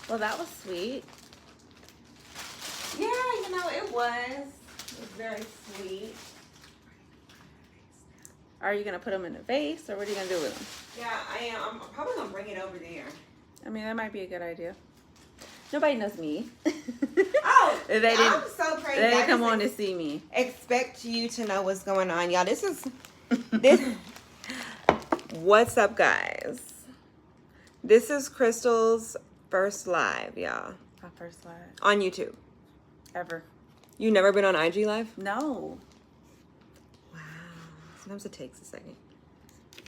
Well, that was sweet. Yeah, you know, it was very sweet. Are you gonna put them in a vase, or what are you gonna do with them? Yeah, I am. I'm probably gonna bring it over there. I mean, that might be a good idea. Nobody knows me. Oh, I'm so crazy. They didn't come on to see me. Expect you to know what's going on, y'all. This. What's up, guys? This is Crystal's first live, y'all. My first live on YouTube. ever. You never been on IG Live? No. Wow. Sometimes it takes a second.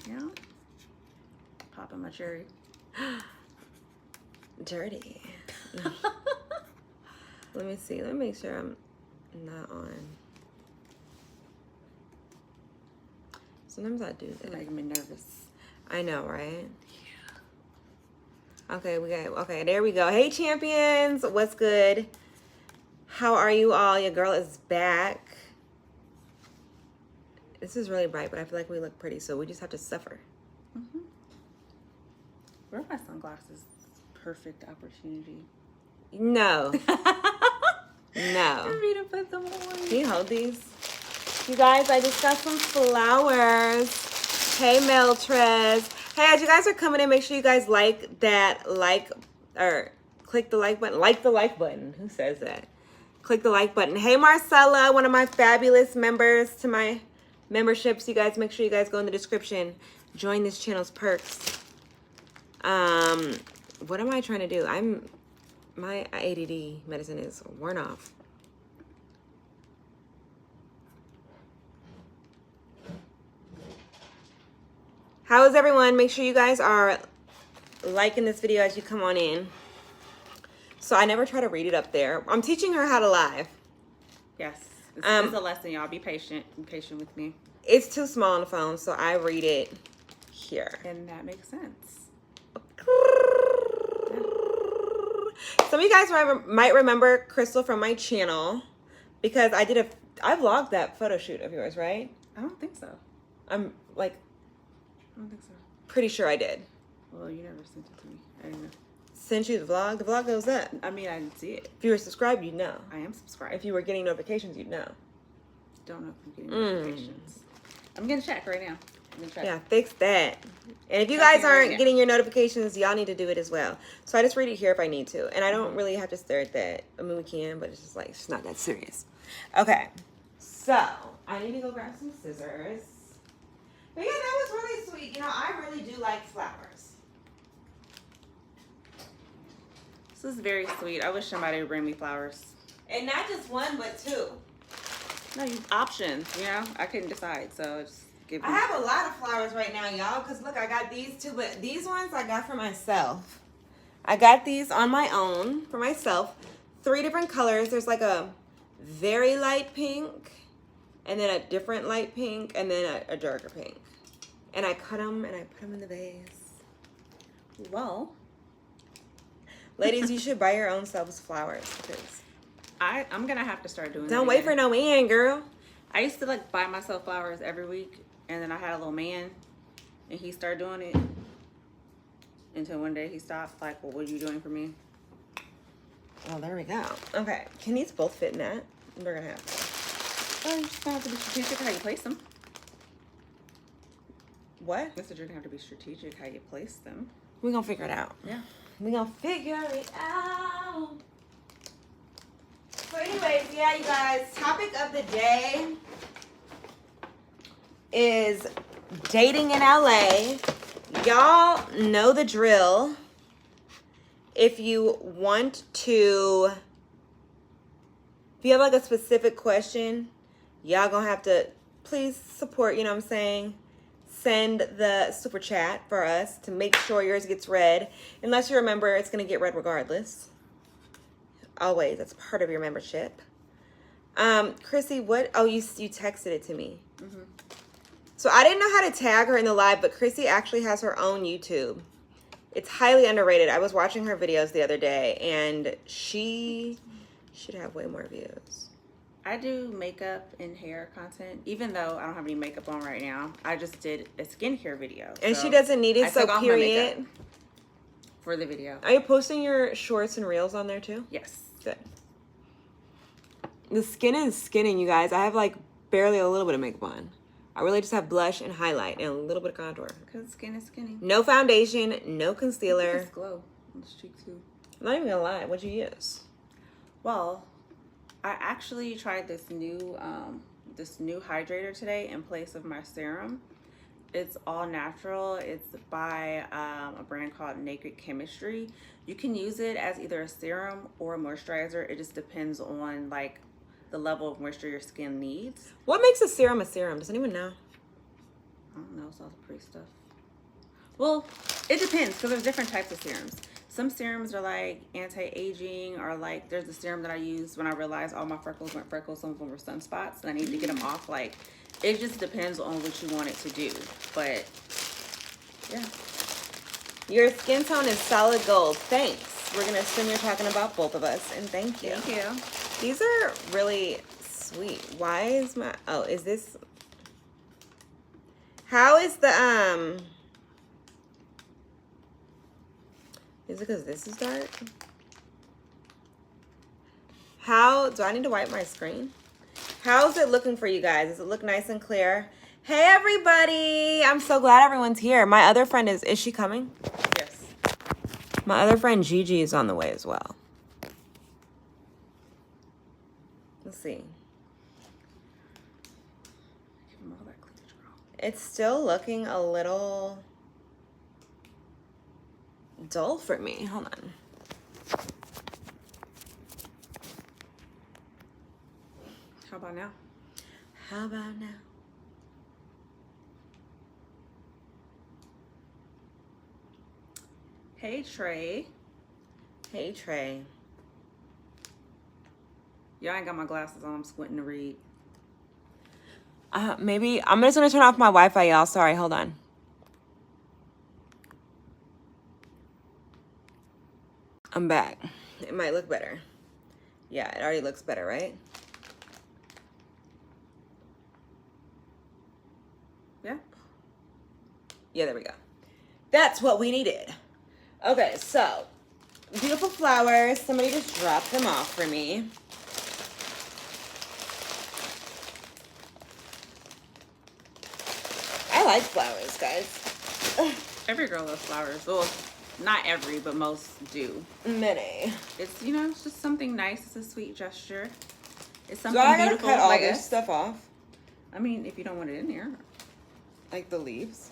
Yeah. Popping my cherry. Dirty. Let me see. Let me make sure I'm not on. Sometimes I do that. Making me nervous. I know, right? Yeah. Okay, there we go. Hey, champions. What's good? How are you all? Your girl is back. This is really bright, but I feel like we look pretty, so we just have to suffer. Mm-hmm. Where are my sunglasses? Perfect opportunity. No. No. For me to put them on. Can you hold these? You guys, I just got some flowers. Hey, Meltres. Hey, as you guys are coming in, make sure you guys click the like button. Like the like button. Who says that? Click the like button. Hey, Marcella, one of my fabulous members to my memberships. You guys, make sure you guys go in the description. Join this channel's perks. What am I trying to do? My ADD medicine is worn off. How is everyone? Make sure you guys are liking this video as you come on in. So I never try to read it up there. I'm teaching her how to live. Yes. This is a lesson, y'all. Be patient. Be patient with me. It's too small on the phone, so I read it here. And that makes sense. Some of you guys might remember Crystal from my channel because I vlogged that photo shoot of yours, right? I don't think so. I don't think so. Pretty sure I did. Well, you never sent it to me. I didn't know. Sent you the vlog? The vlog goes up. I mean, I didn't see it. If you were subscribed, you'd know. I am subscribed. If you were getting notifications, you'd know. Don't know if I'm getting notifications. I'm going to check right now. Yeah, fix that. And if you guys aren't getting your notifications, y'all need to do it as well. So I just read it here if I need to. And I don't really have to stare at that. I mean, we can, but it's just like, it's not that serious. Okay. So, I need to go grab some scissors. But yeah, that was really sweet. You know, I really do like flowers. This is very sweet. I wish somebody would bring me flowers. And not just one, but two. No, you options, you know? I couldn't decide, so just give me. I have a lot of flowers right now, y'all, because look, I got these two, but these ones I got for myself. I got these on my own for myself. 3 different colors. There's like a very light pink, and then a different light pink, and then a darker pink. And I cut them, and I put them in the vase. Well, ladies, you should buy your own selves flowers, because I'm going to have to start doing that. Don't wait for no man, girl. I used to like buy myself flowers every week, and then I had a little man, and he started doing it until one day he stopped. Like, well, what are you doing for me? Oh, there we go. Okay, can these both fit in that? We're gonna have to. Oh, you're just gonna have to be strategic how you place them. What? I guess you're gonna have to be strategic how you place them. We're gonna figure it out. Yeah. We're gonna figure it out. So anyways, yeah, you guys, topic of the day is dating in LA. Y'all know the drill. If you have like a specific question, y'all gonna have to please support, you know what I'm saying? Send the super chat for us to make sure yours gets read. Unless you remember, it's gonna get read regardless. Always, that's part of your membership. Chrissy, what? Oh, you texted it to me. Mm-hmm. So I didn't know how to tag her in the live, but Chrissy actually has her own YouTube. It's highly underrated. I was watching her videos the other day, and she should have way more views. I do makeup and hair content, even though I don't have any makeup on right now. I just did a skincare video. And she doesn't need it, so period. for the video. Are you posting your shorts and reels on there too? Yes. Good. The skin is skinning, you guys. I have like barely a little bit of makeup on. I really just have blush and highlight and a little bit of contour. Because skin is skinny. No foundation, no concealer. It's glow on this cheek too. I'm not even gonna lie. What'd you use? Well, I actually tried this new hydrator today in place of my serum. It's all natural. It's by a brand called Naked Chemistry. You can use it as either a serum or a moisturizer. It just depends on like the level of moisture your skin needs. What makes a serum? Does anyone know? I don't know. It's all the pretty stuff. Well, it depends because there's different types of serums. Some serums are like anti-aging, or like there's a serum that I used when I realized all my freckles weren't freckles, some of them were sunspots, and I need to get them off. Like, it just depends on what you want it to do. But yeah. Your skin tone is solid gold. Thanks. We're gonna assume you're talking about both of us, and thank you. Thank you. These are really sweet. Why is my, oh, is this, how is the, is it because this is dark? How, do I need to wipe my screen? How's it looking for you guys? Does it look nice and clear? Hey, everybody. I'm so glad everyone's here. My other friend is she coming? Yes. My other friend Gigi is on the way as well. Let's see. Give them all that cleavage, girl. It's still looking a little dull for me. Hold on. How about now? How about now? Hey, Trey. Hey, Trey. Y'all ain't got my glasses on. I'm squinting to read. Maybe I'm just gonna turn off my Wi-Fi, y'all. Sorry, hold on. I'm back. It might look better. Yeah, it already looks better, right? Yeah. Yeah, there we go. That's what we needed. Okay, so beautiful flowers. Somebody just dropped them off for me. I like flowers, guys. Every girl loves flowers. Well, not every, but most do. Many. It's, you know, it's just something nice. It's a sweet gesture. It's So something I gotta beautiful. cut all like this stuff off, I mean, if you don't want it in there. like the leaves.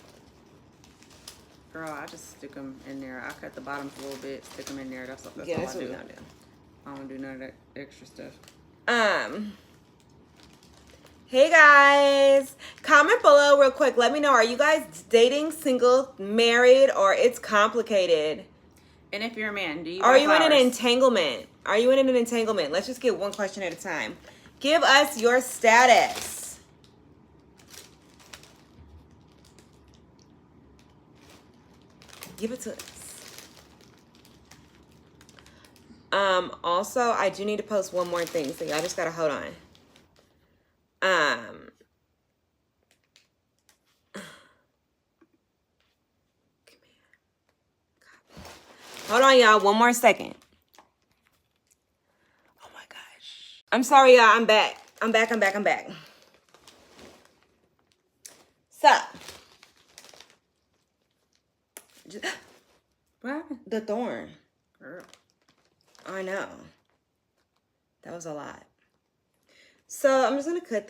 Girl, I just stick them in there. I cut the bottoms a little bit, stick them in there. That's Yeah, all that's I what do. we gonna do. I don't do none of that extra stuff. Hey guys, comment below real quick. Let me know, are you guys dating, single, married, or it's complicated? And if you're a man, do you Are buy you in an flowers? entanglement? Are you in an entanglement? Let's just get one question at a time. Give us your status. Give it to us. Also, I do need to post one more thing, so y'all just gotta hold on. Hold on, y'all. One more second. Oh my gosh. I'm sorry, y'all. I'm back. I'm back. So. What happened? The thorn. Girl. I know. That was a lot. So I'm just going to cut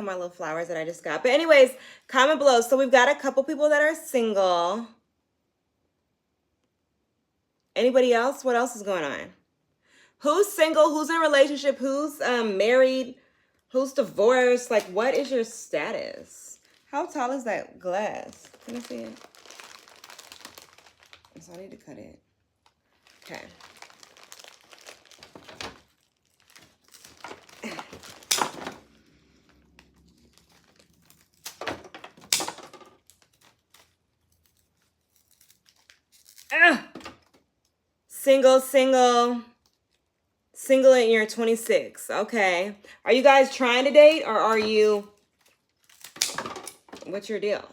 my little flowers that I just got. But anyways, comment below. So we've got a couple people that are single. Anybody else? What else is going on? Who's single? Who's in a relationship? Who's married? Who's divorced? Like, what is your status? How tall is that glass? Can I see it? So I need to cut it. Okay. Single and you're 26. Okay. Are you guys trying to date, or are you, what's your deal?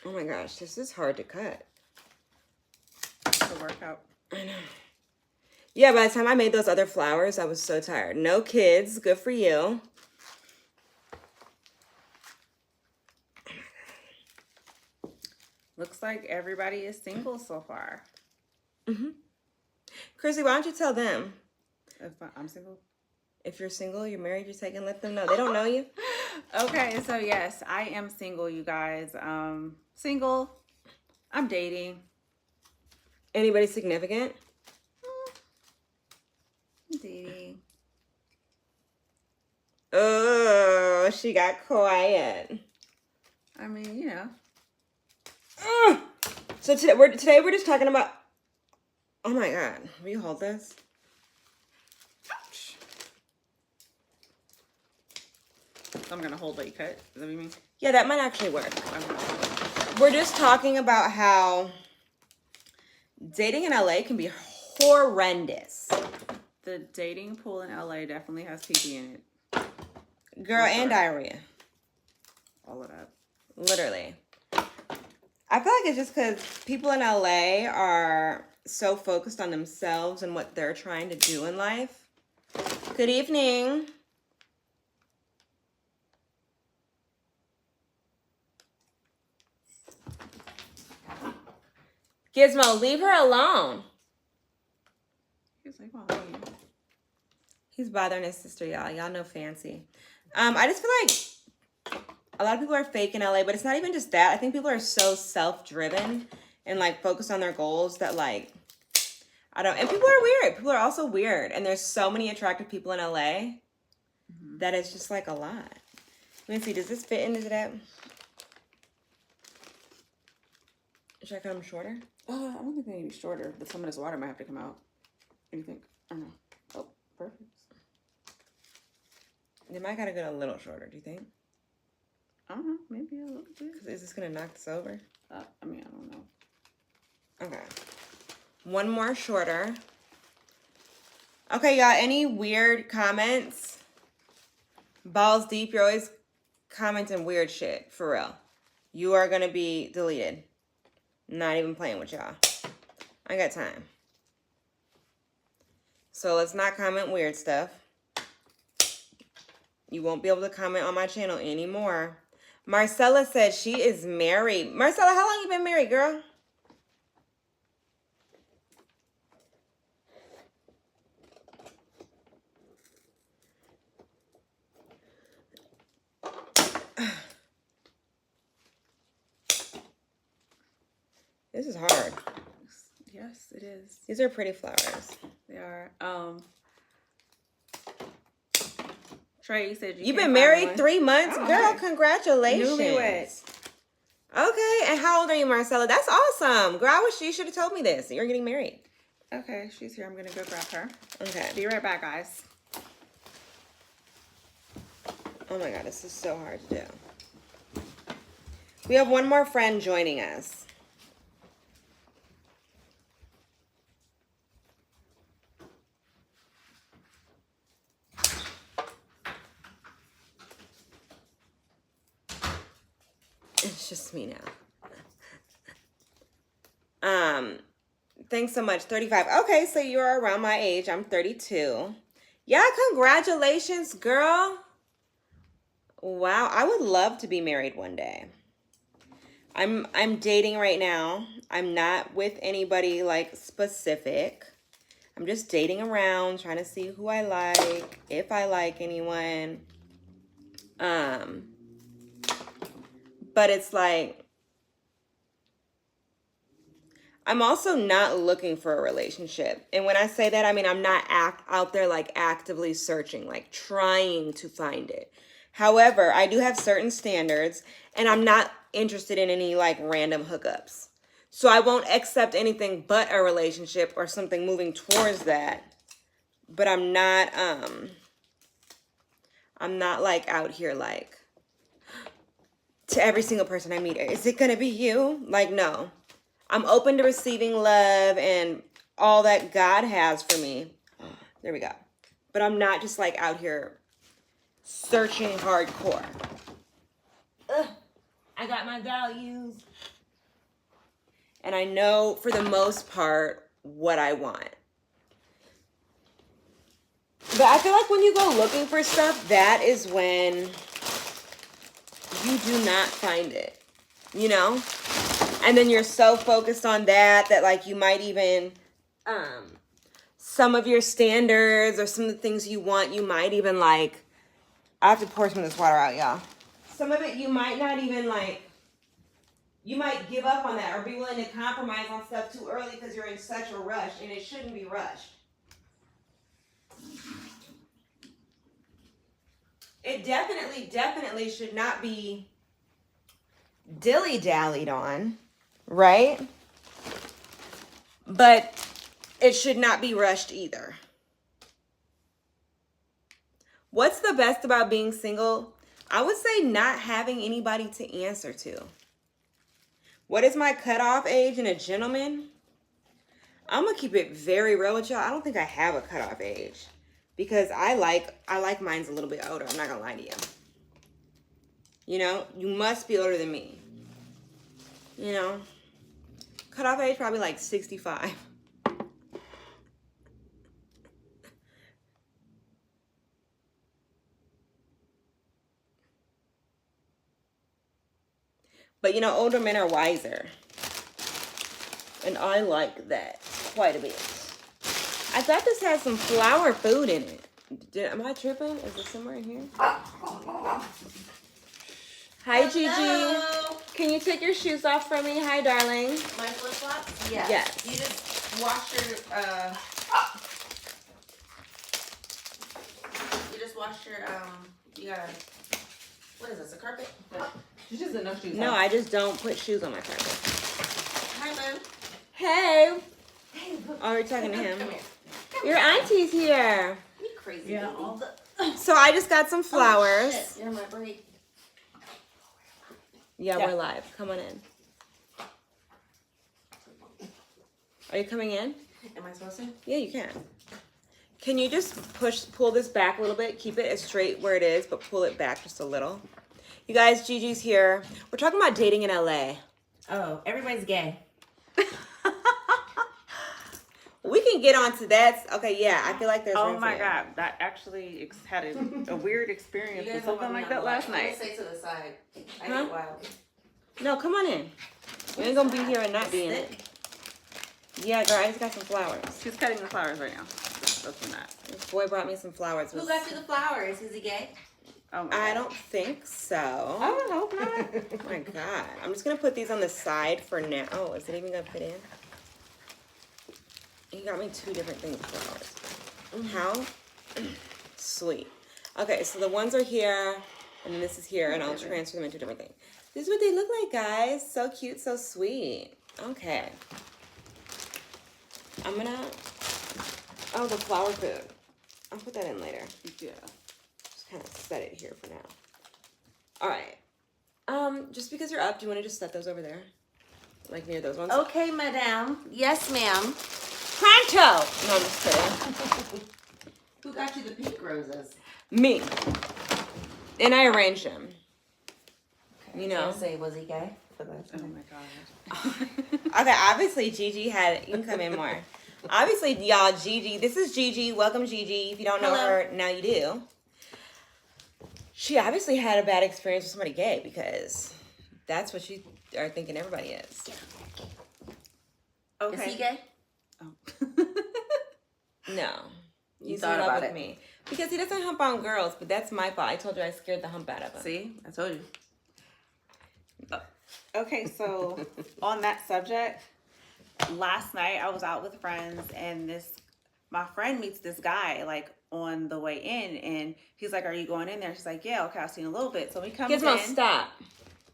Oh my gosh, this is hard to cut. It's a workout. I know. Yeah, by the time I made those other flowers, I was so tired. No kids. Good for you. Looks like everybody is single so far. Mm-hmm. Chrissy, why don't you tell them? If I'm single? If you're single, you're married, you're taken, let them know. They don't know you. Okay, so yes, I am single, you guys. Single. I'm dating. Anybody significant? I'm dating. Oh, she got quiet. I mean, you know. So today we're just talking about. Oh my God, will you hold this? Ouch. I'm gonna hold what you cut. Is that what you mean? Yeah, that might actually work. Okay. We're just talking about how dating in LA can be horrendous. The dating pool in LA definitely has pee in it. Girl, and diarrhea. All of that. Literally. I feel like it's just because people in LA are so focused on themselves and what they're trying to do in life. Good evening. Gizmo, leave her alone. He's like, oh, He's bothering his sister, y'all. Y'all know Fancy. I just feel like a lot of people are fake in LA, but it's not even just that. I think people are so self-driven and like focused on their goals that like, I don't, and people are weird. People are also weird. And there's so many attractive people in LA that it's just like a lot. Let me see, does this fit into that? Should I cut them shorter? I don't think they need to be shorter, but some of this water might have to come out. What do you think? I don't know. Oh, perfect. They might gotta go a little shorter, do you think? I don't know. Maybe a little bit. Is this gonna knock this over? I mean, I don't know. Okay. One more shorter. Okay, y'all, any weird comments? Balls deep, you're always commenting weird shit, for real. You are gonna be deleted. Not even playing with y'all. I got time. So let's not comment weird stuff. You won't be able to comment on my channel anymore. Marcella said she is married. Marcella, how long you been married, girl? This is hard. Yes, it is. These are pretty flowers. They are. Trey, you said You've been married 3 months? Oh, Girl, okay. congratulations. Newlywed. Okay, and how old are you, Marcella? That's awesome. Girl, I wish you should have told me this. You're getting married. Okay, she's here. I'm gonna go grab her. Okay. Be right back, guys. Oh my God, this is so hard to do. We have one more friend joining us. It's just me now. Thanks so much. 35. Okay, so you're around my age. I'm 32. Yeah, congratulations, girl. Wow, I would love to be married one day. I'm dating right now. I'm not with anybody like specific. I'm just dating around, trying to see who I like, if I like anyone. But it's like, I'm also not looking for a relationship. And when I say that, I mean, I'm not out there like actively searching, like trying to find it. However, I do have certain standards and I'm not interested in any like random hookups. So I won't accept anything but a relationship or something moving towards that. But I'm not like out here like, to every single person I meet, is it gonna be you? Like, no. I'm open to receiving love and all that God has for me. There we go. But I'm not just like out here searching hardcore. Ugh. I got my values. And I know, for the most part, what I want. But I feel like when you go looking for stuff, that is when you do not find it. You know? And then you're so focused on that like you might even, some of your standards or some of the things you want, you might even like, I have to pour some of this water out, y'all. Some of it you might not even like, you might give up on that or be willing to compromise on stuff too early because you're in such a rush, and it shouldn't be rushed. It definitely should not be dilly-dallied on, right? But it should not be rushed either. What's the best about being single? I would say not having anybody to answer to. What is my cutoff age in a gentleman? I'm gonna keep it very real with y'all. I don't think I have a cutoff age because I like mine's a little bit older. I'm not gonna lie to you. You know, you must be older than me. You know, cutoff age probably like 65. But, you know, older men are wiser. And I like that quite a bit. I thought this had some flower food in it. Am I tripping? Is it somewhere in here? Hi, Gigi. Hello. Can you take your shoes off for me? Hi, darling. My flip-flops? Yes. Yes. You just wash your, you gotta, what is this, a carpet? She just didn't know shoes. No, I just don't put shoes on my carpet. Hi, Lou. Hey. Hey, look. Oh, you're talking to him. Come here. Your auntie's here. You crazy. Yeah, baby. all So I just got some Oh, flowers. shit. You're my break. Yeah, Yeah. we're live. Come on in. Are you coming in? Am I supposed to? Yeah, you can. Can you just pull this back a little bit? Keep it as straight where it is, but pull it back just a little. You guys, Gigi's here. We're talking about dating in LA. Oh, everybody's gay. We can get on to that. Okay, yeah, I feel like there's Oh room my for that. god, that actually had a weird experience You with guys something don't like know that what- last I'm night. gonna stay to the side. I Huh? get wild. No, come on in. You ain't gonna be here and not be in it. Yeah, girl, I just got some flowers. She's cutting the flowers right now. That's not. This boy brought me some flowers. Who got you the flowers? Is he gay? Oh my I god. don't think so. I would hope not. Oh my god. I'm just gonna put these on the side for now. Oh, is it even gonna fit in? He got me 2 different things of flowers. How? Sweet. Okay, so the ones are here, and then this is here, and I'll transfer them into different things. This is what they look like, guys. So cute, so sweet. Okay. I'm gonna... Oh, the flower food. I'll put that in later. Yeah. Just kind of set it here for now. All right. Just because you're up, do you want to just set those over there? Like near those ones? Okay, madame. Yes, ma'am. Pronto! No, I'm just kidding. Who got you the pink roses? Me. And I arranged them. You know? I was gonna say, was he gay? For the Oh my god. Okay, obviously Gigi had... You can come in more. Obviously, y'all, Gigi... This is Gigi. Welcome, Gigi. If you don't know Hello. her, now you do. She obviously had a bad experience with somebody gay because that's what you are thinking everybody is. Okay. Is he gay? Oh. No. You He's thought in love about with it. me. Because he doesn't hump on girls, but that's my fault. I told you I scared the hump out of him. See? I told you. Okay, so on that subject, last night I was out with friends and my friend meets this guy like on the way in and he's like, "Are you going in there?" She's like, "Yeah, okay, I've seen a little bit." So he comes Gizmo, in. stop.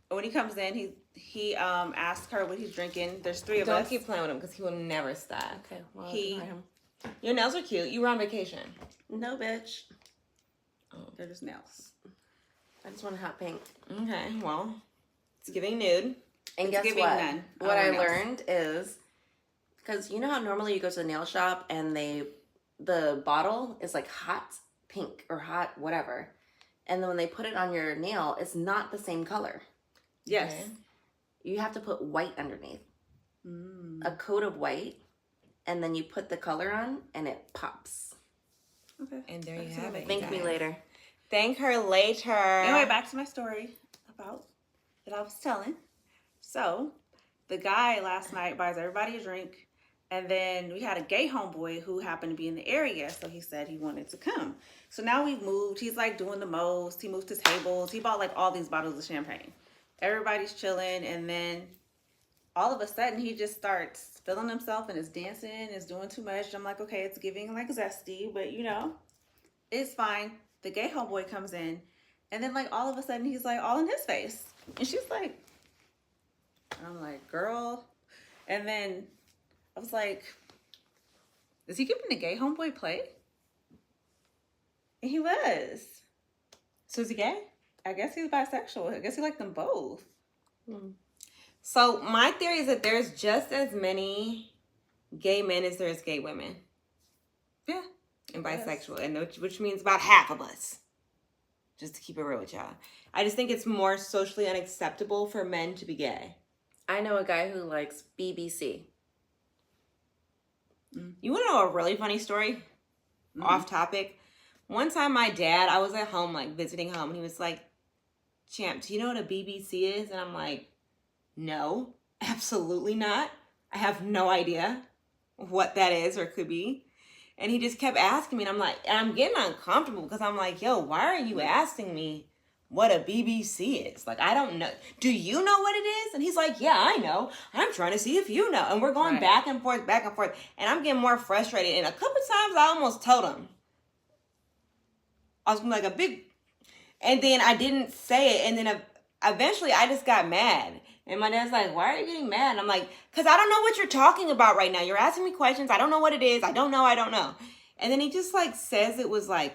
When he comes in, he asks her what he's drinking. There's 3 of Don't us. keep playing with him because he will never stop. Okay, well, He- ignore him. Your nails are cute. You were on vacation. No, bitch. They're just nails. I just want a hot pink. Okay, well, it's giving nude. And guess giving what? none. What Oh, I nails. learned is, because you know how normally you go to the nail shop and the bottle is like hot pink or hot whatever. And then when they put it on your nail, it's not the same color. Yes. Okay. You have to put white underneath. Mm. A coat of white, and then you put the color on, and it pops. Okay. And there you That's have all. it. Thank me guys. later. Thank her later. Anyway, back to my story about that I was telling. So, the guy last night buys everybody a drink, and then we had a gay homeboy who happened to be in the area, so he said he wanted to come. So now we've moved. He's like doing the most. He moved his tables. He bought like all these bottles of champagne. Everybody's chilling, and then all of a sudden he just starts feeling himself and is dancing, is doing too much. I'm like, okay, it's giving like zesty, but you know, it's fine. The gay homeboy comes in, and then like all of a sudden he's like all in his face, and she's like, I'm like, girl. And then I was like, is he giving the gay homeboy play? And he was. So is he gay? I guess he's bisexual. I guess he liked them both. So my theory is that there's just as many gay men as there is gay women. Yeah. And Yes. bisexual, and which means about half of us. Just to keep it real with y'all. I just think it's more socially unacceptable for men to be gay. I know a guy who likes BBC. You want to know a really funny story? Off topic. One time my dad, I was at home, like visiting home, and he was like, Champ, do you know what a BBC is? And I'm like, no, absolutely not. I have no idea what that is or could be. And he just kept asking me, and I'm like, and I'm getting uncomfortable because I'm like, yo, why are you asking me what a BBC is? Like, I don't know. Do you know what it is? And he's like, yeah, I know. I'm trying to see if you know. And we're going Right. back and forth. And I'm getting more frustrated. And a couple times I almost told him. I was like a big, and then I didn't say it. And then eventually I just got mad. And my dad's like, why are you getting mad? And I'm like, because I don't know what you're talking about right now. You're asking me questions. I don't know what it is. I don't know. And then he just like says it was like,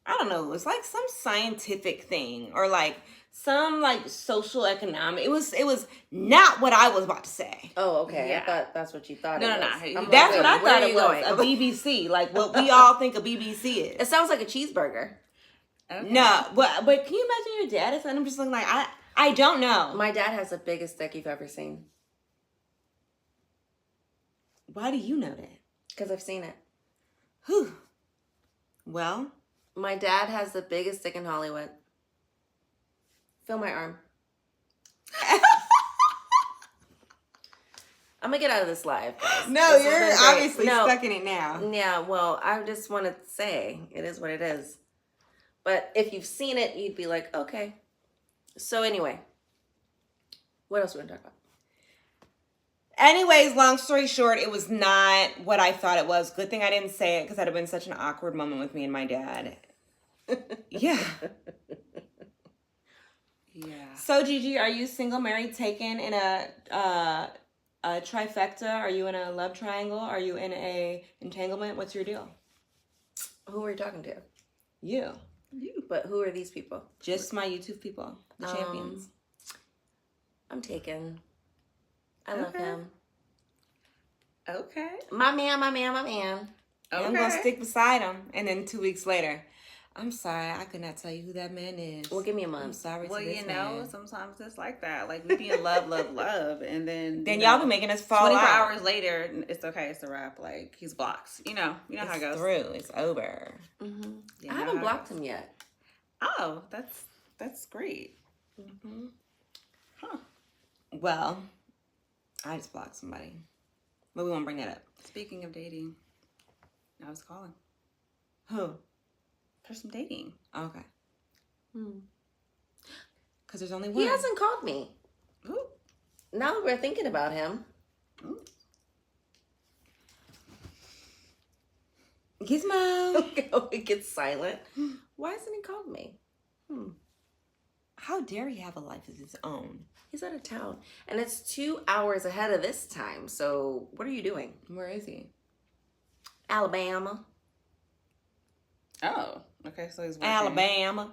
I don't know. It was like some scientific thing or like some like social economic. It was not what I was about to say. Oh, okay. Yeah. I thought that's what you thought. No, it no, was. no. I'm That's like, what I where thought are it you was. going? A BBC. Like what we all think a BBC is. It sounds like a cheeseburger. Okay. No, but can you imagine your dad is? And I'm just looking like I don't know. My dad has the biggest dick you've ever seen. Why do you know that? Because I've seen it. Whew. Well, My dad has the biggest dick in Hollywood. Feel my arm. I'm gonna get out of this live, guys. no, This has you're been great. obviously No. stuck in it now. Yeah, well, I just want to say it is what it is. But if you've seen it, you'd be like, okay. So anyway, what else are we gonna talk about? Anyways, long story short, it was not what I thought it was. Good thing I didn't say it because that'd have been such an awkward moment with me and my dad. Yeah. Yeah. So Gigi, are you single, married, taken, in a trifecta? Are you in a love triangle? Are you in a entanglement? What's your deal? Who are you talking to? You. But who are these people? Just my YouTube people, the champions. I'm taken. I love Okay. him. Okay. My man. And I'm gonna stick beside him. And then 2 weeks later, I'm sorry, I could not tell you who that man is. Well, give me a I'm month. sorry. Well, to this you know, man. sometimes it's like that. Like we be in love, and then Then you y'all know, be making us fall 24 out. hours later, it's okay. It's a wrap. Like he's blocked. You know how it It's goes. through. It's over. Mm-hmm. You I know haven't how it blocked goes. him yet. Oh, that's great. Mm-hmm. Huh. Well, I just blocked somebody, but we won't bring that up. Speaking of dating, I was calling Who? for some dating. Okay. Hmm. Because there's only one. He hasn't called me. Ooh. Now that we're thinking about him. Ooh. Gizmo. It gets silent. Why hasn't he called me? How dare he have a life of his own? He's out of town. And it's 2 hours ahead of this time. So what are you doing? Where is he? Alabama. Oh, okay. So he's working. Alabama.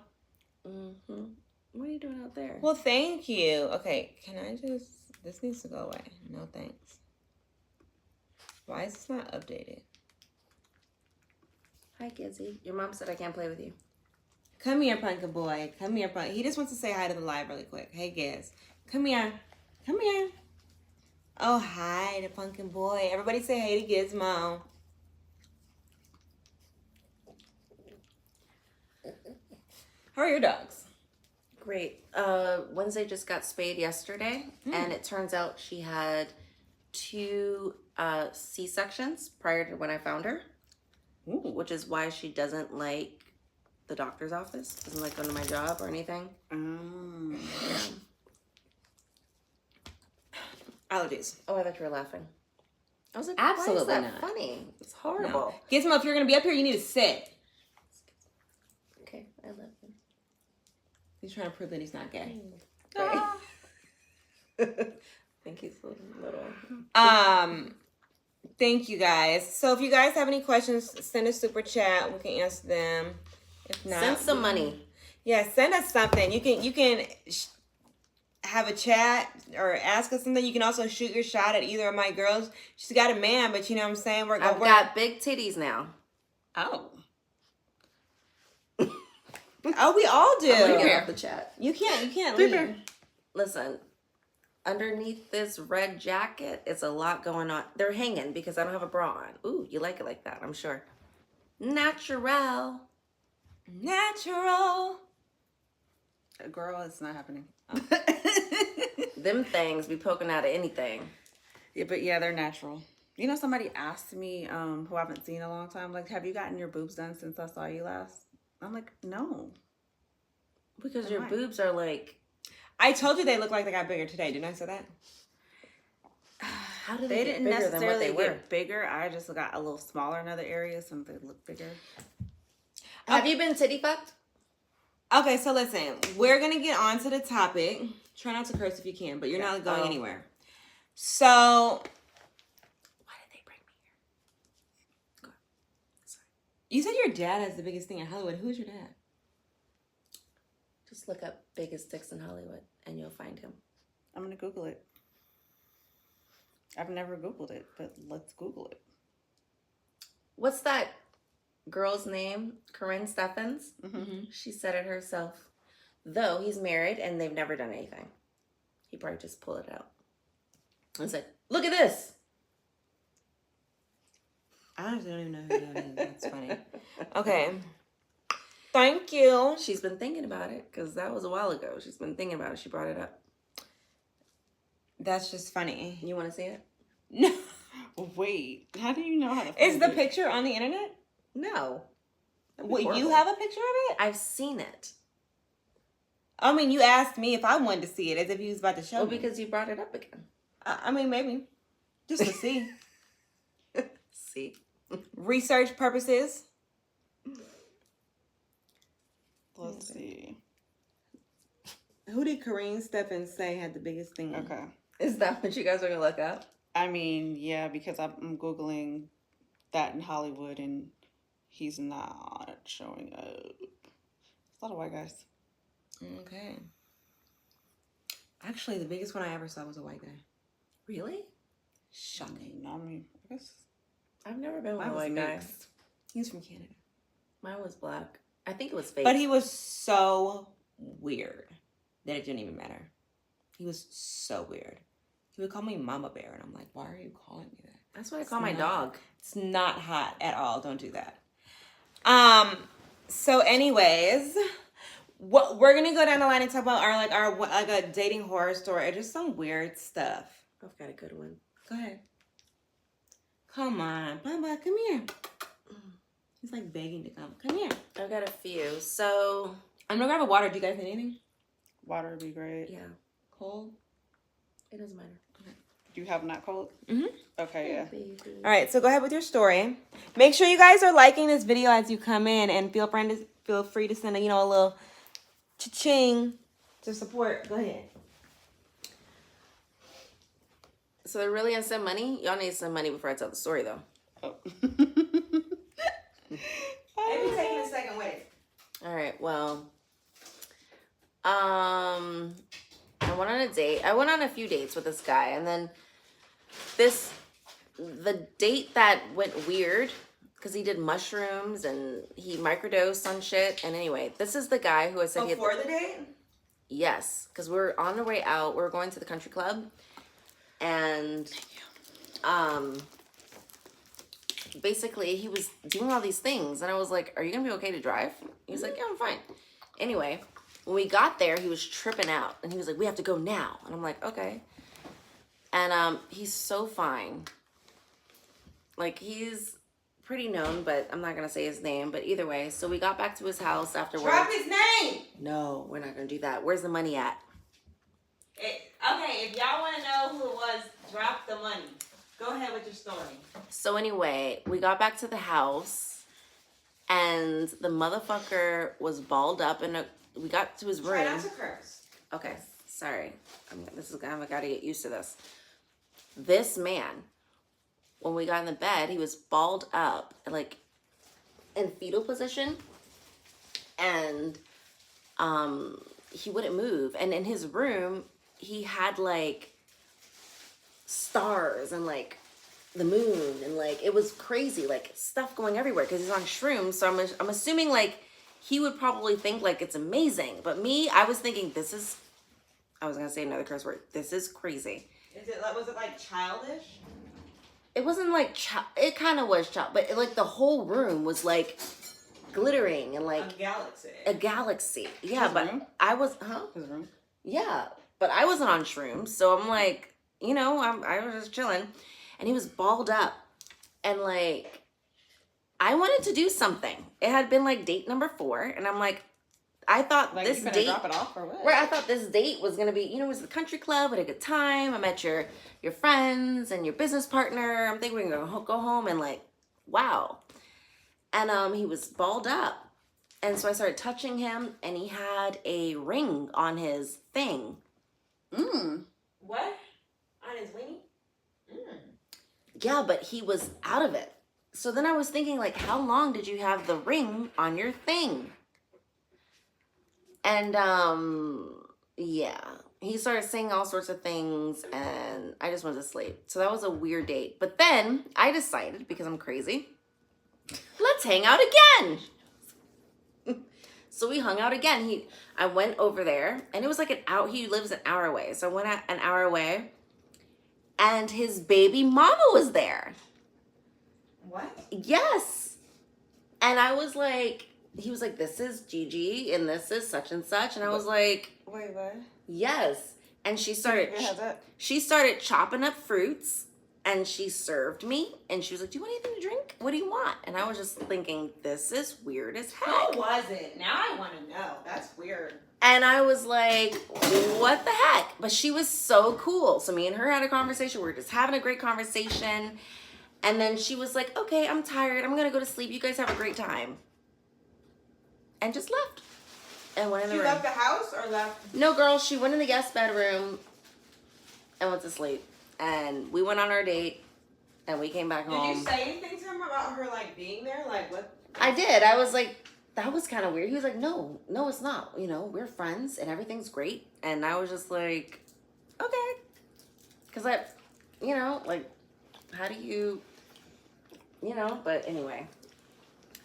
Mm-hmm. What are you doing out there? Well, thank you. Okay, can I just... This needs to go away. No thanks. Why is this not updated? Hi, Kizzy. Your mom said I can't play with you. Come here, pumpkin boy. Come here, pumpkin. He just wants to say hi to the live really quick. Hey, Giz. Come here. Come here. Oh, hi to pumpkin boy. Everybody say hey to Gizmo. How are your dogs? Great. Wednesday just got spayed yesterday, and it turns out she had 2 C-sections prior to when I found her, which is why she doesn't like the doctor's office, doesn't like going to my job or anything. Yeah. Allergies. Oh, I thought you were laughing. I was like, Absolutely why is that not. funny? It's horrible. No. Gizmo, if you're going to be up here, you need to sit. Okay, I love him. He's trying to prove that he's not gay. Okay. I think he's a little. Thank you guys. So if you guys have any questions, send a super chat. We can answer them. If not, Send some money. Yeah, send us something. You can have a chat or ask us something. You can also shoot your shot at either of my girls. She's got a man, but you know what I'm saying? I've got big titties now. Oh. Oh, we all do. I'm gonna get off the chat. You can't leave. Listen, underneath this red jacket, it's a lot going on. They're hanging because I don't have a bra on. Ooh, you like it like that, I'm sure. Natural. Girl, it's not happening. Them things be poking out of anything. Yeah, but yeah, they're natural. You know, somebody asked me, who I haven't seen in a long time, like, have you gotten your boobs done since I saw you last? I'm like, no. Because your boobs are like... I told you they look like they got bigger today. Didn't I say that? How did They get didn't bigger than what necessarily they were? get bigger. I just got a little smaller in other areas, so they look bigger. Have you been titty fucked? Okay, so listen. We're going to get on to the topic. Try not to curse if you can, but you're not going anywhere. So... Why did they bring me here? Go on. Sorry. You said your dad has the biggest thing in Hollywood. Who's your dad? Just look up biggest dicks in Hollywood and you'll find him. I'm going to Google it. I've never Googled it, but let's Google it. What's that girl's name? Corinne Steffens? Mm-hmm. She said it herself. Though he's married and they've never done anything. He probably just pulled it out and said, look at this. I honestly don't even know who that is. That's funny. Okay. Thank you. She's been thinking about it because that was a while ago. She's been thinking about it. She brought it up. That's just funny. You want to see it? No. Wait, how do you know how to find Is the it? picture on the internet? No. What, you have a picture of it? I've seen it. I mean, you asked me if I wanted to see it as if you was about to show Well, me. because you brought it up again. I mean, maybe. Just to see. See? Research purposes. Let's see. Who did Corinne Steffens say had the biggest thing? Okay. Is that what you guys are going to look up? I mean, yeah, because I'm Googling that in Hollywood and he's not showing up. It's a lot of white guys. Okay. Actually, the biggest one I ever saw was a white guy. Really? Shocking. I mean, I guess I've never been with mine a was white guy. mixed. He's from Canada. Mine was black. I think it was fake. But he was so weird that it didn't even matter. He was so weird. He would call me Mama Bear, and I'm like, why are you calling me that? That's what I call my dog. It's not hot at all. Don't do that. So anyways, what we're gonna go down the line and talk about our a dating horror story or just some weird stuff. I've got a good one. Go ahead. Come on, Baba, come here. He's like begging to come. Come here. I've got a few. So, I'm gonna grab a water. Do you guys need anything? Water would be great. yeah, Cold? it doesn't matter. Do you have not cold? Mm-hmm. Okay, yeah. Baby. All right, so go ahead with your story. Make sure you guys are liking this video as you come in, and feel free to send a little cha-ching to support. Go ahead. So they're really gonna send money? Y'all need to send money before I tell the story, though. Oh. Maybe taking a second with it. All right. Well, I went on a date. I went on a few dates with this guy, and then the date that went weird, because he did mushrooms and he microdosed on shit. And anyway, this is the guy who I said before the date. Yes, because we were on the way out. We were going to the country club, and basically he was doing all these things, and I was like, "Are you gonna be okay to drive?" He was like, "Yeah, I'm fine." Anyway, when we got there, he was tripping out, and he was like, "We have to go now," and I'm like, "Okay." And he's so fine. Like, he's pretty known, but I'm not gonna say his name. But either way, so we got back to his house afterwards. Drop his name. No, we're not gonna do that. Where's the money at? Okay, if y'all want to know who it was, drop the money. Go ahead with your story. So anyway, we got back to the house, and the motherfucker was balled up, and we got to his room. Try not to curse. Okay, sorry. I gotta get used to this. This man, when we got in the bed, he was balled up, like in fetal position, and he wouldn't move. And in his room, he had like stars and like the moon, and like it was crazy, like stuff going everywhere because he's on shrooms. So I'm assuming like he would probably think like it's amazing, but me, I was thinking I was gonna say another curse word. This is crazy. Was it like childish? It wasn't like it kind of was child, but like the whole room was like glittering and like a galaxy. Yeah, His but room? I was His room. Yeah, but I wasn't on shrooms, so I'm like, I was just chilling, and he was balled up, and like I wanted to do something. It had been like date number 4, and I'm like, I thought Like, this you date, drop it off or what? right? I thought this date was gonna be, it was the country club, we had a good time. I met your friends and your business partner. I'm thinking we're gonna go home and like, wow. And he was balled up, and so I started touching him, and he had a ring on his thing. What? On his weenie? Yeah, but he was out of it. So then I was thinking, like, how long did you have the ring on your thing? And yeah, he started saying all sorts of things, and I just went to sleep. So that was a weird date. But then I decided, because I'm crazy, let's hang out again. So we hung out again. I went over there, and it was like he lives an hour away. So I went an hour away, and his baby mama was there. What? Yes. And I was like, he was like, this is Gigi, and this is such and such. And I was like, Wait, what? yes. And she started chopping up fruits, and she served me, and she was like, do you want anything to drink? What do you want? And I was just thinking, this is weird as heck. How was it? Now I want to know. That's weird. And I was like, what the heck? But she was so cool. So me and her had a conversation. We were just having a great conversation. And then she was like, okay, I'm tired. I'm going to go to sleep. You guys have a great time. And just left. And went in the room. She left the house or left? No, girl. She went in the guest bedroom and went to sleep. And we went on our date. And we came back home. Did you say anything to him about her, like, being there? Like, what? I did. I was like, that was kind of weird. He was like, no, it's not. We're friends and everything's great. And I was just like, okay. Because like, how do you, but anyway.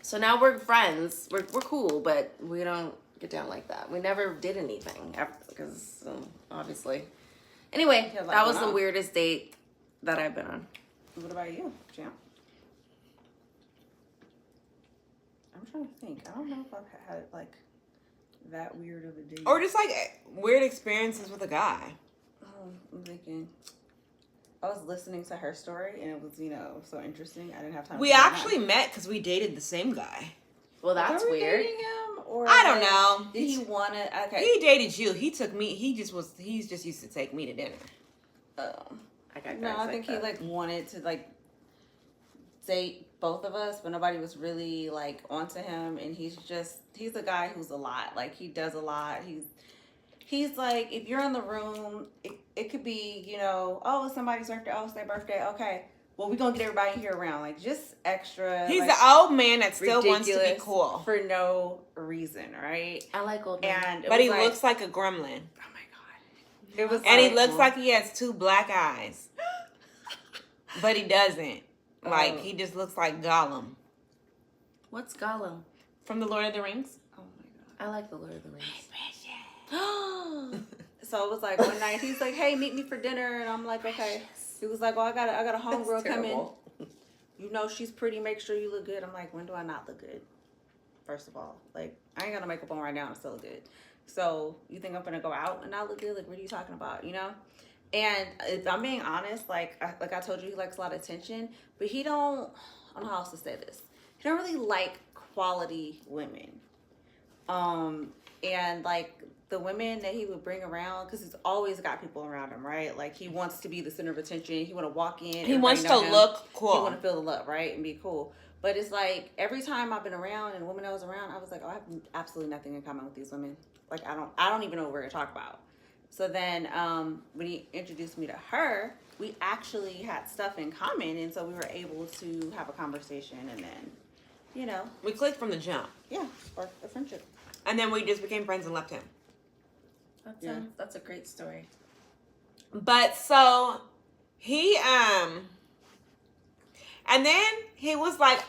So now we're friends. We're cool, but we don't get down like that. We never did anything because obviously. Anyway, that was the weirdest date that I've been on. What about you, Champ? I'm trying to think. I don't know if I've had like that weird of a date. Or just like weird experiences with a guy. I'm thinking. I was listening to her story, and it was, so interesting. I didn't have time. We actually met because we dated the same guy. Well, that's weird. Dating him, or I don't know. Did he want it? Okay. He dated you. He took me. He's just used to take me to dinner. I think he wanted to date both of us, but nobody was really onto him. And he's a guy who's a lot. Like, he does a lot. He's like, if you're in the room, it could be, oh, it's somebody's birthday. Oh, it's their birthday. Okay. Well, we're going to get everybody here around. Like, just extra. He's the old man that still wants to be cool. For no reason, right? I like old men. But he looks like a gremlin. Oh, my God. He looks like he has 2 black eyes. But he doesn't. He just looks like Gollum. What's Gollum? From the Lord of the Rings. Oh my I like the Lord of the Rings. god. So it was like one night he's like, "Hey, meet me for dinner," and I'm like, "Okay." He was like, "Oh, I got a homegirl coming. You know she's pretty. Make sure you look good." I'm like, "When do I not look good?" First of all, like I ain't got no makeup on right now. I'm still look good. So you think I'm gonna go out and not look good? Like, what are you talking about? You know? And if I'm being honest, like I told you, he likes a lot of attention, but he don't. I don't know how else to say this. He don't really like quality women. And like the women that he would bring around, because he's always got people around him, right? Like he wants to be the center of attention. He want to walk in. He wants to look cool. He want to feel the love, right, and be cool. But it's like every time I've been around and women I was around, I was like, oh, I have absolutely nothing in common with these women. Like I don't even know what we're gonna talk about. So then when he introduced me to her, we actually had stuff in common, and so we were able to have a conversation, and then, you know, we clicked from the jump. Yeah, sparked a friendship. And then we just became friends and left him. That's a great story. But so he and then he was like,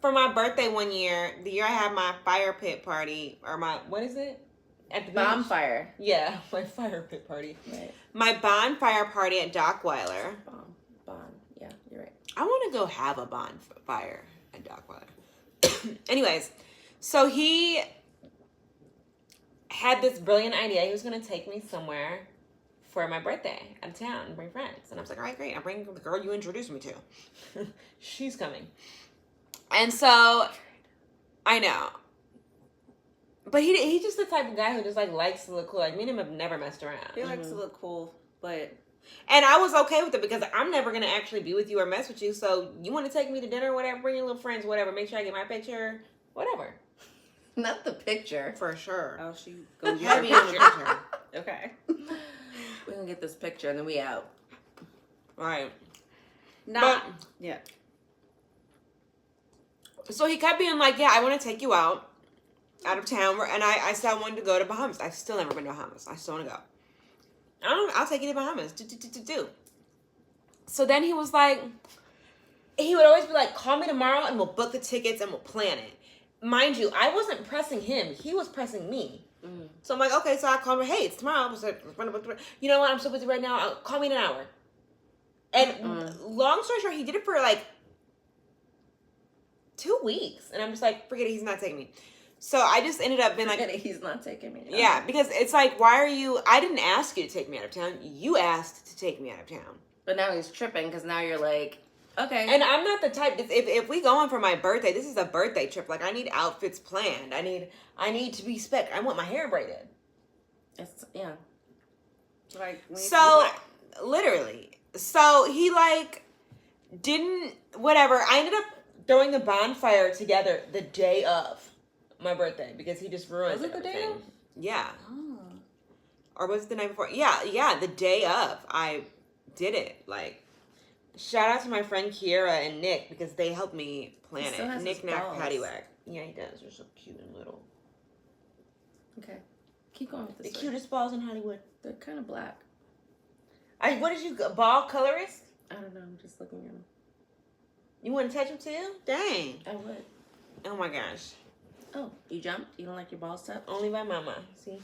for my birthday one year, the year I had my fire pit party, or my, what is it? At the bonfire. Yeah, my fire pit party. Right. My bonfire party at Dockweiler. Bon. Yeah, you're right. I want to go have a bonfire at Dockweiler. Anyways, so he had this brilliant idea. He was going to take me somewhere for my birthday out of town and bring friends. And I was like, all right, great. I'll bring the girl you introduced me to. She's coming. And so, I know. But he's just the type of guy who just like likes to look cool. Like me and him have never messed around. He likes to look cool, but... And I was okay with it because I'm never going to actually be with you or mess with you. So you want to take me to dinner or whatever, bring your little friends, whatever. Make sure I get my picture, whatever. Not the picture. For sure. Oh, she gonna Have get me on the picture. Okay. We're going to get this picture and then we out. Right. Yeah. So he kept being like, yeah, I want to take you out of town. And I said I wanted to go to Bahamas. I've still never been to Bahamas. I still want to go. I'll take you to Bahamas. Do. So then he was like, he would always be like, call me tomorrow and we'll book the tickets and we'll plan it. Mind you, I wasn't pressing him. He was pressing me. Mm. So I'm like, okay, so I called him, hey, it's tomorrow. I was like, you know what? I'm so busy right now. Call me in an hour. And long story short, he did it for like 2 weeks. And I'm just like, forget it. He's not taking me. So I just ended up being like, he's not taking me. Yeah, because it's like, why are you, I didn't ask you to take me out of town. You asked to take me out of town. But now he's tripping because now you're like, okay. And I'm not the type, if we going for my birthday, this is a birthday trip. Like I need outfits planned. I need to be spec. I want my hair braided. Yeah. Like, so literally, so he like didn't, whatever. I ended up throwing the bonfire together the day of my birthday because he just ruined everything. Was it the day of? Yeah. Oh. Or was it the night before? Yeah, the day of I did it. Like, shout out to my friend Kiera and Nick because they helped me plan it. Nick Knack Paddywhack. Yeah, he does. They're so cute and little. Okay. Keep going with this. The cutest balls in Hollywood. They're kind of black. What did you, ball colorist? I don't know. I'm just looking at them. You want to touch them too? Dang. I would. Oh my gosh. Oh, you jumped? You don't like your balls touched? Only by mama. See?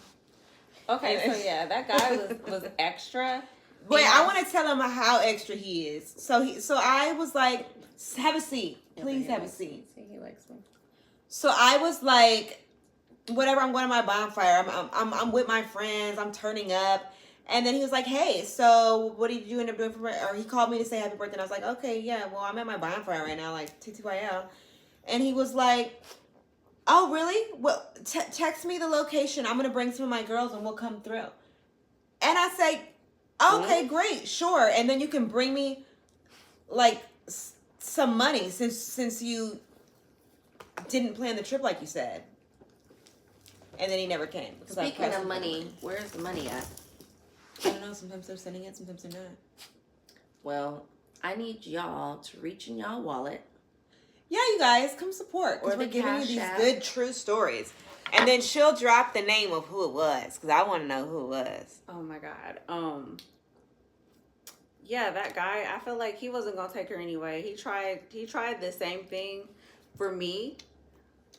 Okay, so yeah, that guy was extra. Wait, I want to tell him how extra he is. So I was like, have a seat. Please have a seat. See, he likes me. So I was like, whatever, I'm going to my bonfire. I'm with my friends. I'm turning up. And then he was like, hey, so what did you end up doing for my, or he called me to say happy birthday. And I was like, okay, yeah, well, I'm at my bonfire right now, like TTYL. And he was like, oh, really? Well, text me the location. I'm going to bring some of my girls and we'll come through. And I say, okay, great, sure. And then you can bring me like some money since you didn't plan the trip like you said. And then he never came. Speaking of money, where's the money at? I don't know. Sometimes they're sending it. Sometimes they're not. Well, I need y'all to reach in y'all wallet. Yeah, you guys, come support. Because we're giving you these good, true stories. And then she'll drop the name of who it was. Because I want to know who it was. Oh, my God. Yeah, that guy, I feel like he wasn't going to take her anyway. He tried the same thing for me.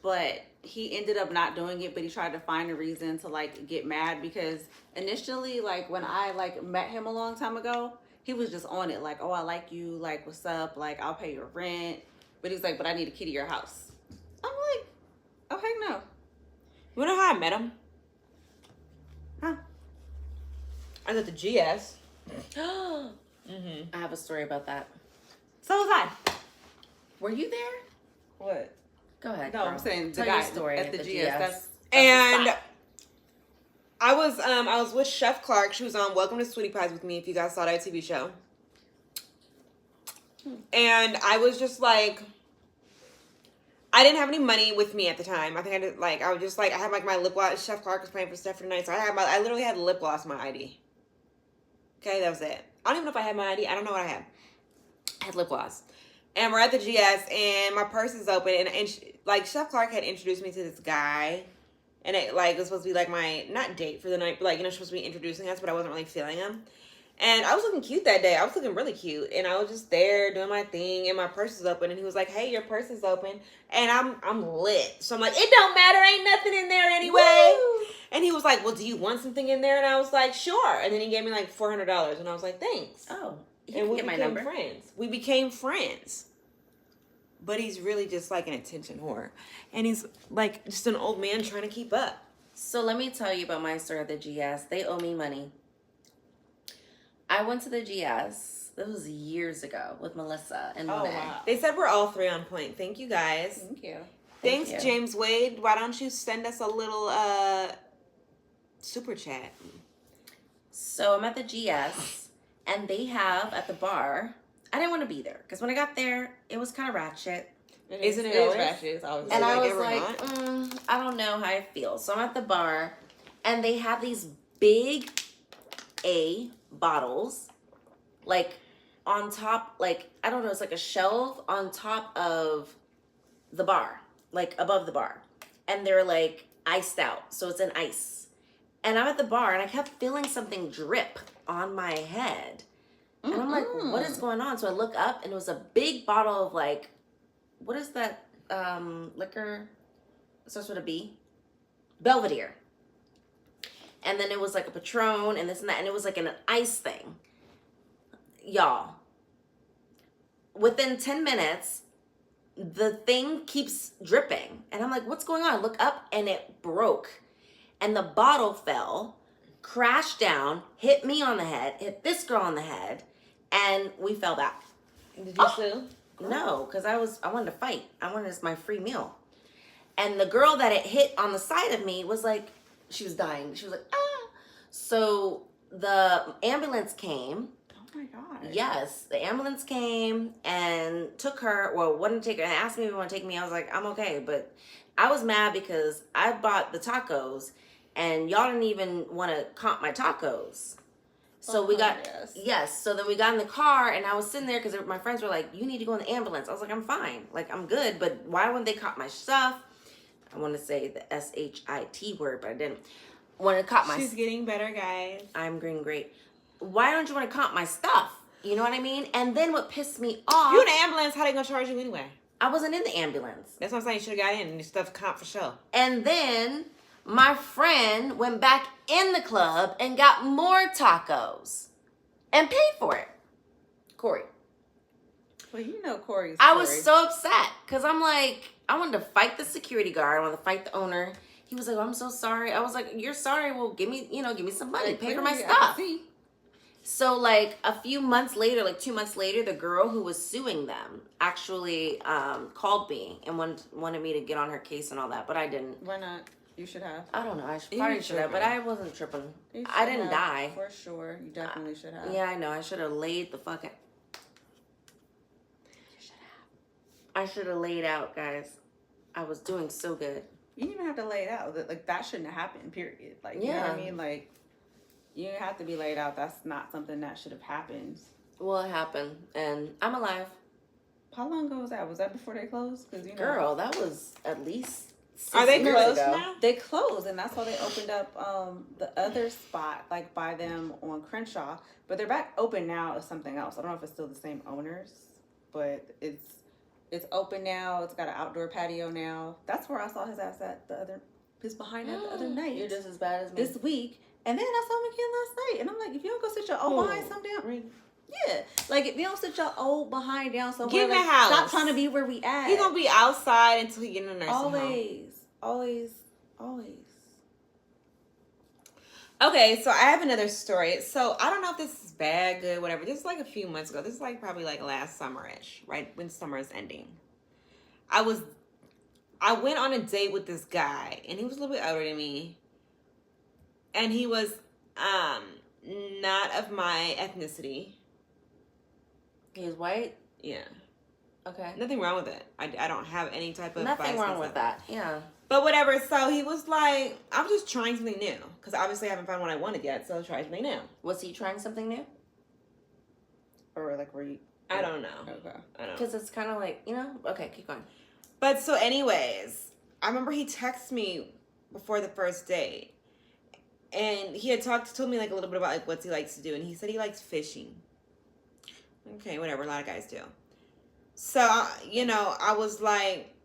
but he ended up not doing it, but he tried to find a reason to like get mad because initially, like when I like met him a long time ago, he was just on it like, oh, I like you, like what's up, like I'll pay your rent, but he's like, but I need a key to your house. I'm like, oh heck no. You know how I met him? Huh? I was at the GS. I have a story about that. So was I. Were you there? What? Go ahead. No, girl. I'm saying the Tell guy your story at the GS. GS. That's And the spot. I was with Chef Clark. She was on Welcome to Sweetie Pies with me, if you guys saw that TV show. And I was just like, I didn't have any money with me at the time. I think I did, like, I was just like, I had like my lip gloss. Chef Clark was paying for stuff for the night, so I literally had lip gloss in my ID. Okay, that was it. I don't even know if I had my ID. I don't know what I had. I had lip gloss. And we're at the GS, and my purse is open, and like, Chef Clark had introduced me to this guy, and it, like, was supposed to be, like, my, not date for the night, but, like, you know, supposed to be introducing us, but I wasn't really feeling him. And I was looking cute that day. I was looking really cute, and I was just there doing my thing, and my purse is open, and he was like, hey, your purse is open, and I'm lit. So I'm like, it don't matter, ain't nothing in there anyway. Woo! And he was like, well, do you want something in there? And I was like, sure. And then he gave me, like, $400, and I was like, thanks. Oh. And we became friends. We became friends. But he's really just like an attention whore. And he's like just an old man trying to keep up. So let me tell you about my story at the GS. They owe me money. I went to the GS. This was years ago with Melissa and Monet. Wow. They said we're all three on point. Thank you guys. Thank you. Thanks, Thank you. James Wade. Why don't you send us a little super chat? So I'm at the GS, and they have at the bar. I didn't want to be there because when I got there, it was kind of ratchet. Isn't it is always? ratchet. It's always And I was like like, I don't know how I feel. So I'm at the bar, and they have these big A bottles, like on top, like, I don't know, it's like a shelf on top of the bar, like above the bar. And they're like iced out. So it's in ice. And I'm at the bar, and I kept feeling something drip on my head. And I'm like, what is going on? So I look up, and it was a big bottle of, like, what is that liquor? It starts with a B. Belvedere. And then it was like a Patron and this and that. And it was like an ice thing. Y'all. Within 10 minutes, the thing keeps dripping. And I'm like, what's going on? I look up, and it broke. And the bottle fell, crashed down, hit me on the head, hit this girl on the head, and we fell back. Did you sue? No, because I wanted to fight. I wanted my free meal. And the girl that it hit on the side of me was like, she was dying. She was like, ah. So the ambulance came. Oh my God. Yes, the ambulance came and took her. Well, wouldn't take her. And asked me if you want to take me. I was like, I'm okay. But I was mad because I bought the tacos, and y'all didn't even want to comp my tacos. So we got, yes. So then we got in the car, and I was sitting there because my friends were like, you need to go in the ambulance. I was like, I'm fine. Like, I'm good. But why wouldn't they comp my stuff? I want to say the SHIT word, but I didn't. Want to comp my She's getting better, guys. I'm green great. Why don't you want to comp my stuff? You know what I mean? And then what pissed me off. You in the ambulance, how they gonna charge you anyway? I wasn't in the ambulance. That's what I'm saying. You should have got in and your stuff comp for sure. And then my friend went back in the club and got more tacos and paid for it. Corey. Well, you know Corey's I was so upset because I'm like, I wanted to fight the security guard. I wanted to fight the owner. He was like, oh, I'm so sorry. I was like, you're sorry. Well, give me some money. Like, pay for my clearly, stuff. I see. So, like, a few months later, like 2 months later, the girl who was suing them actually called me and wanted me to get on her case and all that, but I didn't. Why not? You should have. I don't know. I You probably should have, but tripping. I wasn't tripping. You I should didn't have, die. For sure. You definitely should have. Yeah, I know. I should have laid the fucking... I should have laid out, guys. I was doing so good. You didn't even have to lay it out. Like, that shouldn't have happened, period. Like, you know what I mean? Like, you didn't have to be laid out. That's not something that should have happened. Well, it happened, and I'm alive. How long ago was that? Was that before they closed? Because, you know, Girl, that was at least 6 Are they years closed ago. now? they closed, and that's why they opened up the other spot, like, by them on Crenshaw. But they're back open now as something else. I don't know if it's still the same owners, but it's It's open now. It's got an outdoor patio now. That's where I saw his ass at his behind at the other night. You're just as bad as me. This week. And then I saw him again last night. And I'm like, if you don't go sit your old behind some down. Yeah. Like, if you don't sit your old behind down somewhere. Get in the like, house. Stop trying to be where we at. He's gonna be outside until he get in the nursing home. Always. Okay, so I have another story. So I don't know if this is bad, good, whatever. This is like a few months ago. This is like probably like last summer-ish, right? When summer is ending. I went on a date with this guy, and he was a little bit older than me. And he was not of my ethnicity. He was white? Yeah. Okay. Nothing wrong with it. I don't have any type of Nothing wrong bias with that. Yeah. But whatever. So he was like, I'm just trying something new. Because obviously I haven't found what I wanted yet, so try something new. Was he trying something new? Or like, were you? I don't know. Okay. I don't know. Because it's kind of like, you know? Okay, keep going. But so anyways, I remember he texted me before the first date. And he had told me like a little bit about like what he likes to do. And he said he likes fishing. Okay, whatever. A lot of guys do. So, you know, I was like,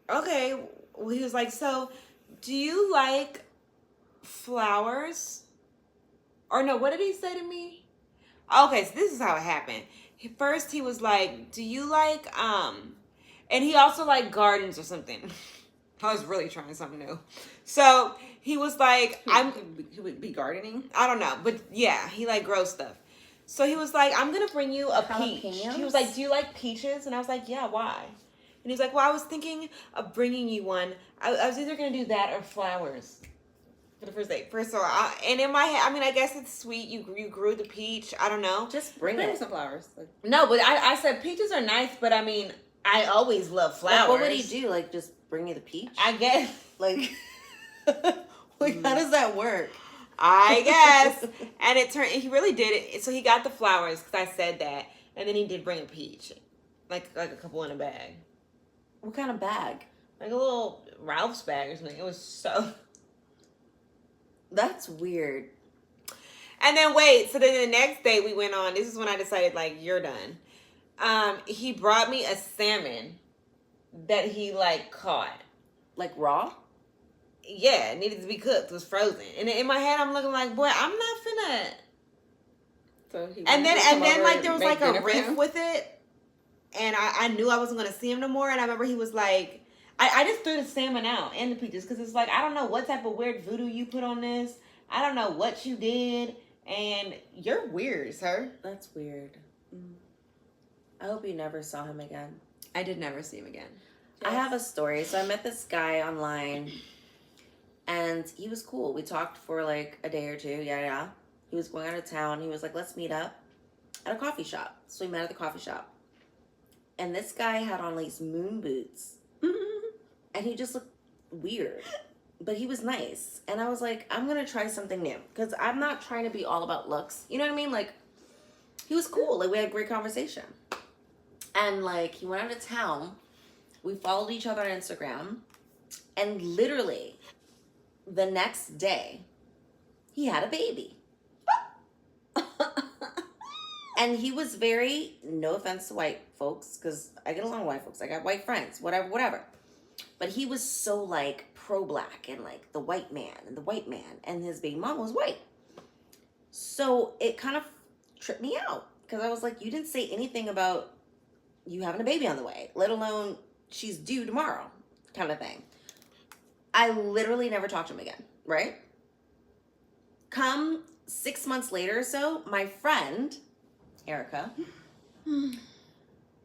okay. Well, he was like, so do you like flowers? Or no, what did he say to me? Okay, so this is how it happened. First, he was like, do you like, and he also liked gardens or something. I was really trying something new. So he was like, He would be gardening? I don't know, but yeah, he like grows stuff. So he was like, I'm going to bring you a peach. He was like, do you like peaches? And I was like, yeah, why? And he's like, well, I was thinking of bringing you one. I was either going to do that or flowers for the first date. First of all, and in my head, I mean, I guess it's sweet. You grew the peach. I don't know. Just bring Bring it. some flowers. Like, No, but I said peaches are nice, but I mean, I always love flowers. Like, what would he do? Like, just bring you the peach? I guess. Like, like how does that work? I guess. And he really did it. So he got the flowers because I said that. And then he did bring a peach. Like a couple in a bag. What kind of bag? Like a little Ralph's bag or something. It was so... That's weird. And then wait. So then the next day we went on. This is when I decided, like, you're done. He brought me a salmon that he, like, caught. Like raw? Yeah, it needed to be cooked. It was frozen. And in my head, I'm looking like, boy, I'm not finna... so he And then like, there was, like, a riff him? with it. And I knew I wasn't going to see him no more. And I remember he was like... I just threw the salmon out and the peaches. Because it's like, I don't know what type of weird voodoo you put on this. I don't know what you did. And you're weird, sir. That's weird. I hope you never saw him again. I did never see him again. Yes. I have a story. So I met this guy online. And he was cool. We talked for like a day or two. Yeah. He was going out of town. He was like, let's meet up at a coffee shop. So we met at the coffee shop. And this guy had on these moon boots. And he just looked weird. But he was nice. And I was like, I'm going to try something new. Because I'm not trying to be all about looks. You know what I mean? Like, he was cool. Like, we had a great conversation. And, like, he went out of town. We followed each other on Instagram. And literally... the next day, he had a baby. And he was very, no offense to white folks, because I get along with white folks. I got white friends, whatever. But he was so, like, pro-black and, like, the white man. And his baby mom was white. So it kind of tripped me out. Because I was like, you didn't say anything about you having a baby on the way, let alone she's due tomorrow kind of thing. I literally never talked to him again, right? Come 6 months later or so, my friend, Erica,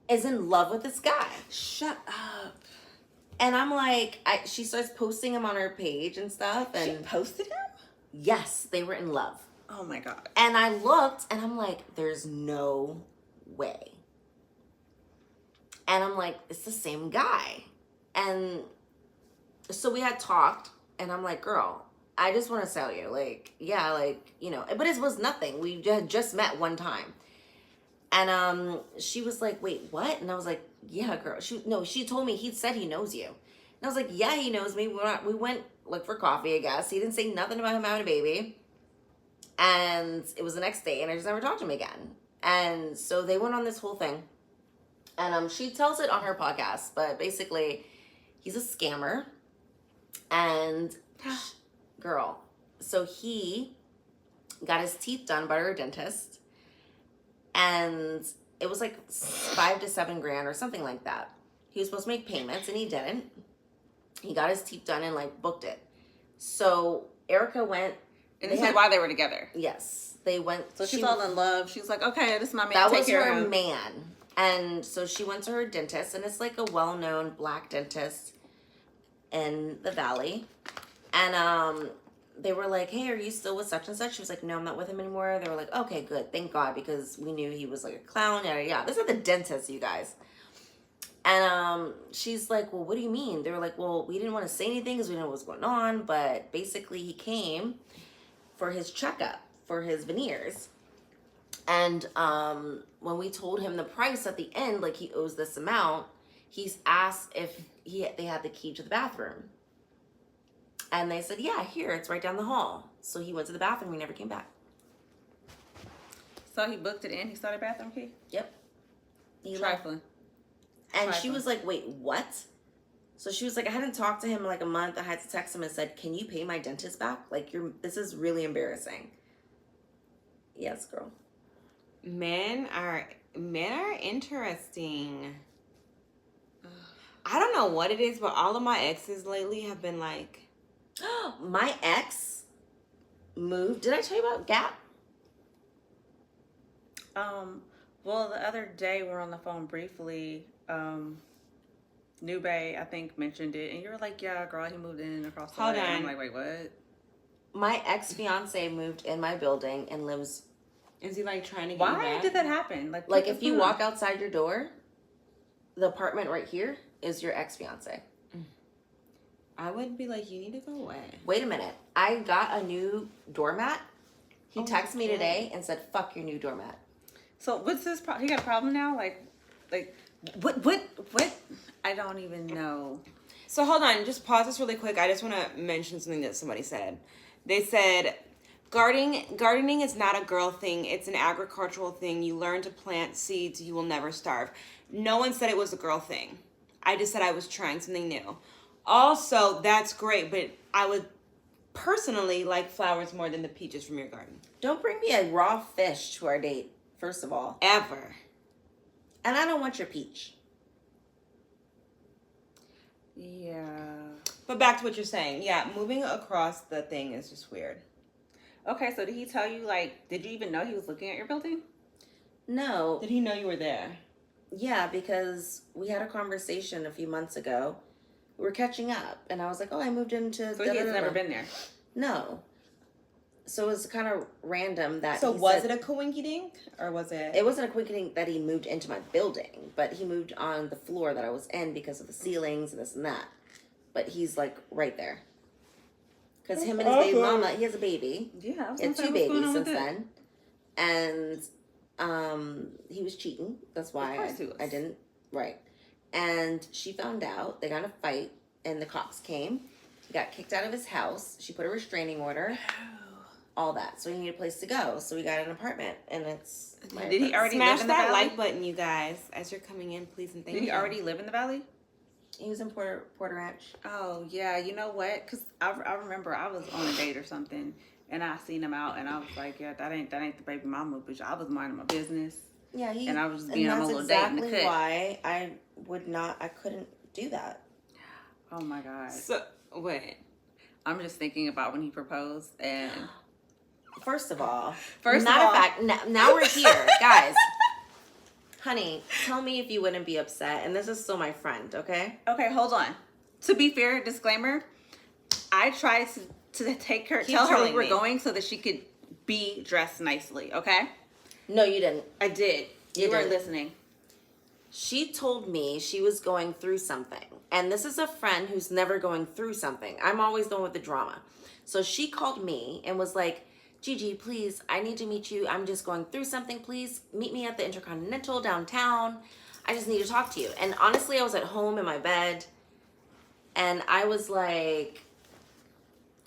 is in love with this guy. Shut up. And I'm like, she starts posting him on her page and stuff. And She posted him? yes, they were in love. Oh my God. And I looked and I'm like, there's no way. And I'm like, it's the same guy. And so we had talked and I'm like, girl, I just want to tell you, like, yeah, like, you know, but it was nothing. We had just met one time. And she was like, wait, what? And I was like, yeah, girl. She told me, he said he knows you. And I was like, yeah, he knows me. We went like for coffee, I guess. He didn't say nothing about him having a baby. And it was the next day and I just never talked to him again. And so they went on this whole thing. And she tells it on her podcast, but basically, he's a scammer. And girl, so he got his teeth done by her dentist, and it was like $5 to $7 grand or something like that. He was supposed to make payments, and he didn't. He got his teeth done and like booked it. So Erica went, and this is why they were together. Yes, they went. So she fell in love. She was like, okay, this is my man. That take was care her of him. man. And so she went to her dentist, and it's like a well-known black dentist in the valley. And they were like, hey, are you still with such and such? She was like, no, I'm not with him anymore. They were like, okay, good, thank God, because we knew he was like a clown. Yada yada. This is the dentist, you guys. And she's like, well, what do you mean? They were like, well, we didn't want to say anything because we didn't know what was going on, but basically he came for his checkup for his veneers. And when we told him the price at the end, like he owes this amount, he's asked if they had the key to the bathroom. And they said, yeah, here, it's right down the hall. So he went to the bathroom. He never came back. So he booked it in. He started bathroom key? Yep. Trifling. And she was like, wait, what? So she was like, I hadn't talked to him in like a month. I had to text him and said, can you pay my dentist back? Like, this is really embarrassing. Yes, girl. Men are interesting. I don't know what it is, but all of my exes lately have been like... My ex moved. Did I tell you about Gap? Well, the other day we were on the phone briefly. Nube, I think, mentioned it, and you were like, yeah, girl, he moved in across the way. I'm like, wait, what? My ex-fiance moved in my building and lives... Is he like trying to get Why you back? did that happen? Like if you walk outside your door, the apartment right here is your ex-fiance. I would be like, you need to go away. Wait a minute. I got a new doormat. He texted me today and said, fuck your new doormat. So what's this problem? He got a problem now? Like, what? I don't even know. So hold on, just pause this really quick. I just want to mention something that somebody said. They said, gardening is not a girl thing. It's an agricultural thing. You learn to plant seeds. You will never starve. No one said it was a girl thing. I just said I was trying something new. Also, that's great, but I would personally like flowers more than the peaches from your garden. Don't bring me a raw fish to our date, first of all. Ever. And I don't want your peach. Yeah. But back to what you're saying. Yeah, moving across the thing is just weird. Okay, so did he tell you, like, did you even know he was looking at your building? No. Did he know you were there? Yeah, because we had a conversation a few months ago. We were catching up, and I was like, oh, I moved into... So he has never been there? No. So it was kind of random that... So was it a coinky-dink, or was it... It wasn't a coinky-dink that he moved into my building, but he moved on the floor that I was in because of the ceilings and this and that. But he's, like, right there. Because him and his baby mama, he has a baby. Yeah, I was He had gonna say, 2 what's going babies on since with then. And he was cheating. That's why I didn't. Right. And she found out. They got in a fight, and the cops came. He got kicked out of his house. She put a restraining order. All that. So he needed a place to go. So we got an apartment, and it's... Did he already Smash live in the that valley? like button, you guys, as you're coming in, please and thank you. Did he already live in the valley? He was in Porter Ranch. Oh, yeah. You know what? Because I remember I was on a date or something, and I seen him out, and I was like, yeah, that ain't the baby mama, bitch. I was minding my business. Yeah, and I was just being on a little date in the cut. That's exactly why I couldn't do that. Oh, my God. So, wait. I'm just thinking about when he proposed, and... First of all, now we're here, guys. Honey, tell me if you wouldn't be upset, and this is still my friend, okay? Okay, hold on. To be fair, disclaimer, I tried to tell her we were going so that she could be dressed nicely, okay? No, you didn't. I did. You weren't listening. She told me she was going through something, and this is a friend who's never going through something. I'm always the one with the drama. So she called me and was like, Gigi, please, I need to meet you. I'm just going through something. Please meet me at the Intercontinental downtown. I just need to talk to you. And honestly, I was at home in my bed, and I was like,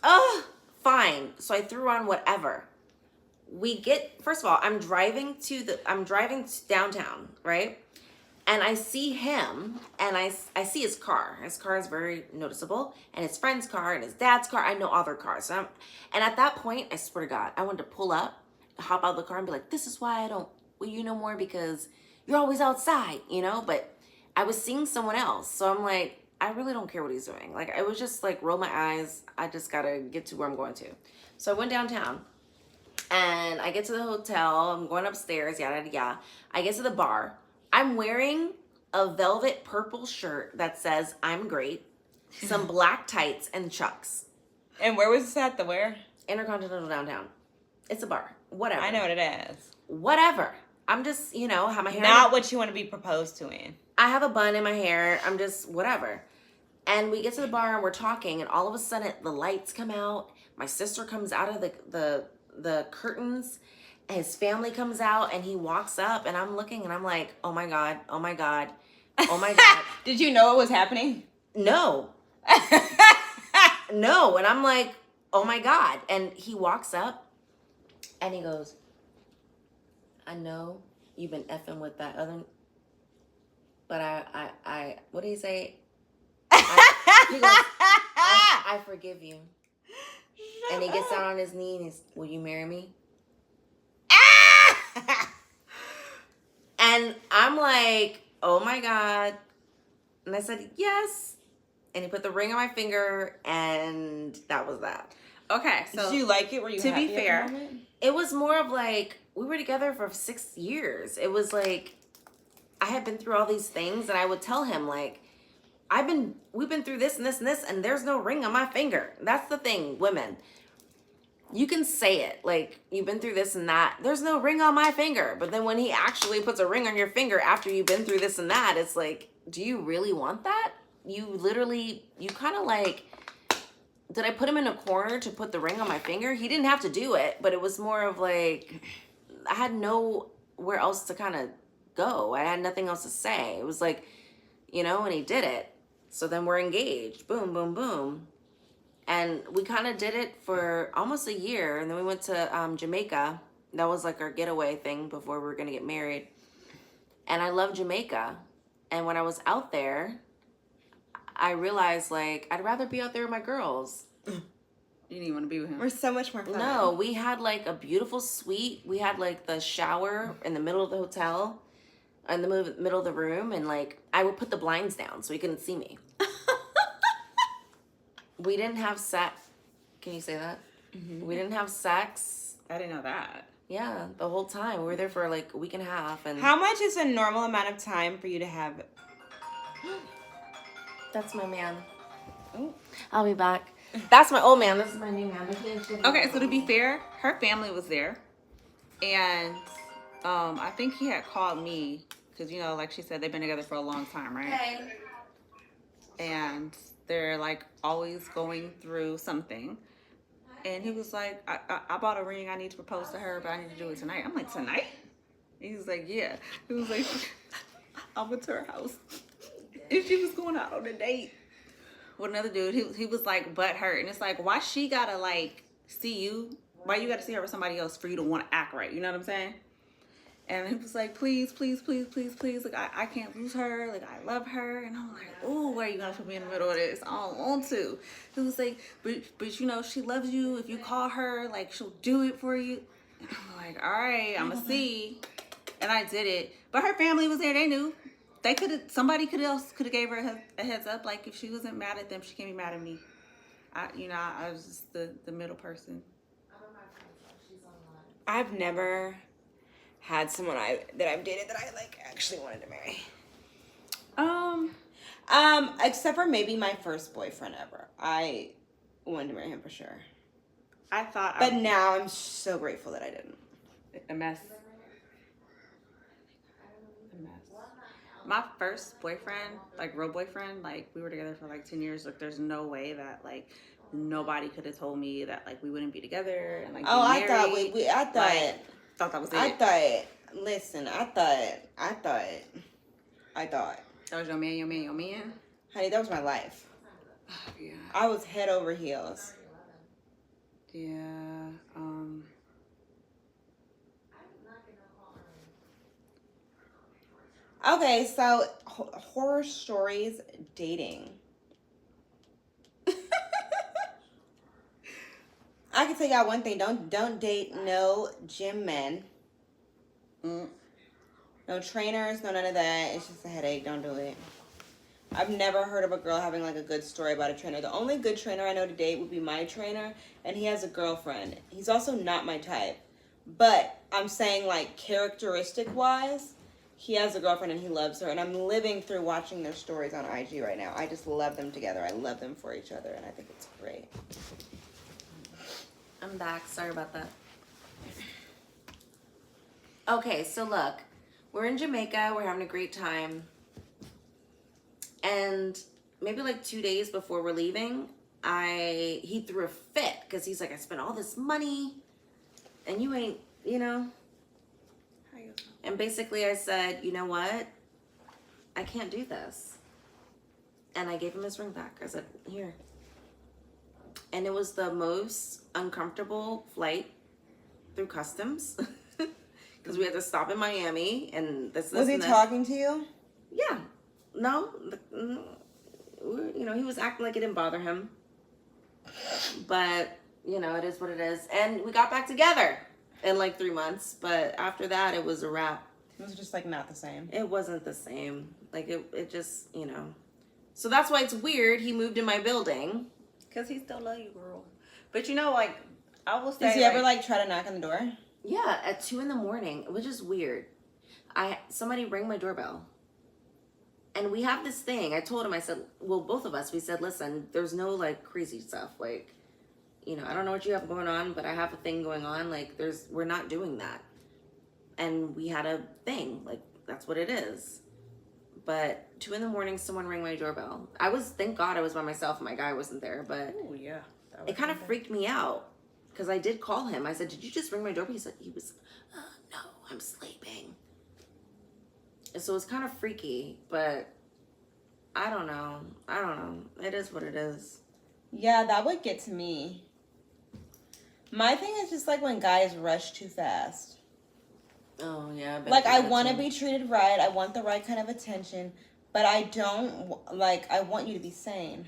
oh, fine. So I threw on whatever. First of all, I'm driving downtown, right? And I see him, and I see his car. His car is very noticeable, and his friend's car, and his dad's car. I know all their cars. So and at that point, I swear to God, I wanted to pull up, hop out of the car, and be like, this is why I don't with you no more, because you're always outside, you know? But I was seeing someone else. So I'm like, I really don't care what he's doing. Like, I was just like, roll my eyes. I just got to get to where I'm going to. So I went downtown, and I get to the hotel. I'm going upstairs, yada, yada, yada. I get to the bar. I'm wearing a velvet purple shirt that says I'm great, some black tights, and Chucks. And where was this at? The where? Intercontinental downtown. It's a bar. Whatever. I know what it is. Whatever. I'm just, you know, have my hair. Not what you want to be proposed to in. I have a bun in my hair. I'm just whatever. And we get to the bar and we're talking, and all of a sudden the lights come out. My sister comes out of the curtains. His family comes out, and he walks up, and I'm looking, and I'm like, oh my God, oh my God, oh my God. Did you know what was happening? No. No. And I'm like, oh my God. And he walks up, and he goes, I know you've been effing with that other, but I what did he say? He goes, I forgive you. And he gets down on his knee, and he's, will you marry me? And I'm like, oh my God. And I said, yes. And he put the ring on my finger, and that was that. Okay, so did you like it? Were you to happy be fair, at the moment? It was more of like, we were together for 6 years. It was like, I had been through all these things, and I would tell him like, we've been through this and this and this, and there's no ring on my finger. That's the thing, women. You can say it, like, you've been through this and that. There's no ring on my finger. But then when he actually puts a ring on your finger after you've been through this and that, it's like, do you really want that? You kind of like, did I put him in a corner to put the ring on my finger? He didn't have to do it, but it was more of like, I had nowhere else to kind of go. I had nothing else to say. It was like, you know, and he did it. So then we're engaged. Boom, boom, boom. And we kind of did it for almost a year. And then we went to Jamaica. That was like our getaway thing before we were going to get married. And I love Jamaica. And when I was out there, I realized, like, I'd rather be out there with my girls. you didn't want to be with him. We're so much more fun. No, we had like a beautiful suite. We had like the shower in the middle of the hotel, in the middle of the room. And like, I would put the blinds down so he couldn't see me. We didn't have sex. Can you say that? Mm-hmm. We didn't have sex. I didn't know that. Yeah, the whole time. We were there for like a week and a half. And how much is a normal amount of time for you to have? That's my man. Oh, I'll be back. That's my old man. This is my new man. Okay, so to be fair, her family was there. And I think he had called me because, you know, like she said, they've been together for a long time, right? Hey. And they're like always going through something. And he was like, I bought a ring. I need to propose to her, but I need to do it tonight. I'm like, tonight? He was like, yeah. He was like, I went to her house. And she was going out on a date with another dude. He was like butthurt. And it's like, why she gotta like see you? Why you gotta see her with somebody else for you to want to act right? You know what I'm saying? And he was like, please, please, please, please, please. Like, I can't lose her. Like, I love her. And I'm like, oh, why are you going to put me in the middle of this? I don't want to. He was like, but you know, she loves you. If you call her, like, she'll do it for you. And I'm like, all right, I'm going to see. And I did it. But her family was there. They knew. Somebody else could have gave her a heads up. Like, if she wasn't mad at them, she can't be mad at me. I was just the middle person. I've never had someone that I've dated that I like actually wanted to marry. Except for maybe my first boyfriend ever. I wanted to marry him for sure. But now I'm so grateful that I didn't. A mess. My first boyfriend, like real boyfriend, like we were together for like 10 years. Like there's no way that like nobody could have told me that like we wouldn't be together and like be married. I thought that was it. I thought. That was your man? Honey, that was my life. Oh, yeah. I was head over heels. Yeah. Okay, so horror stories dating. I can tell y'all one thing: don't date no gym men. No trainers, no none of that. It's just a headache. Don't do it. I've never heard of a girl having like a good story about a trainer. The only good trainer I know to date would be my trainer, and he has a girlfriend. He's also not my type. But I'm saying like characteristic wise, he has a girlfriend and he loves her. And I'm living through watching their stories on IG right now. I just love them together. I love them for each other, and I think it's great. I'm back. Sorry about that. Okay, so look, we're in Jamaica. We're having a great time. And maybe like 2 days before we're leaving, he threw a fit because he's like, I spent all this money and you ain't, you know. And basically I said, you know what? I can't do this. And I gave him his ring back. I said, here. And it was the most uncomfortable flight through customs because we had to stop in Miami and this. Was he talking to you? Yeah. No. You know, he was acting like it didn't bother him. But, you know, it is what it is. And we got back together in like 3 months. But after that, it was a wrap. It was just like not the same. It wasn't the same. Like it just, you know. So that's why it's weird. He moved in my building. Because he still love you, girl. But you know, like, I will say, does he ever like try to knock on the door? Yeah, at 2 a.m, which is weird. Somebody rang my doorbell. And we have this thing. I told him, I said, well, both of us, we said, listen, there's no like crazy stuff. Like, you know, I don't know what you have going on, but I have a thing going on. Like, we're not doing that. And we had a thing. Like, that's what it is. But 2 a.m, someone rang my doorbell. Thank God I was by myself and my guy wasn't there. But oh yeah, it kind of freaked me out because I did call him. I said, did you just ring my doorbell? He said, no, I'm sleeping. So it's kind of freaky, but I don't know. It is what it is. Yeah, that would get to me. My thing is just like when guys rush too fast. Oh, yeah. Like, I want to be treated right. I want the right kind of attention. But I don't, like, I want you to be sane.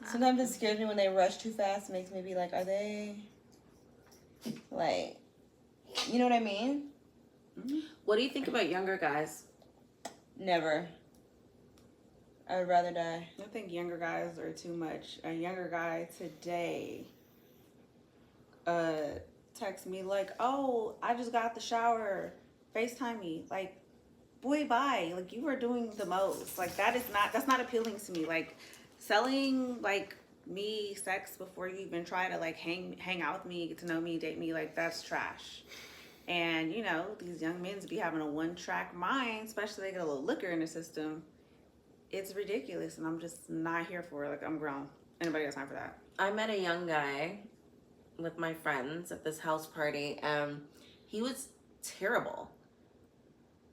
Sometimes it scares me when they rush too fast. It makes me be like, are they, like, you know what I mean? What do you think about younger guys? Never. I would rather die. I think younger guys are too much. A younger guy today text me like, oh, I just got out the shower, FaceTime me. Like, boy, bye. Like, you are doing the most. Like, that's not appealing to me. Like, selling like me sex before you even try to like hang out with me, get to know me, date me, like, that's trash. And you know, these young men be having a one-track mind, especially they get a little liquor in the system. It's ridiculous, and I'm just not here for it. Like, I'm grown. Anybody got time for that? I met a young guy with my friends at this house party. He was terrible.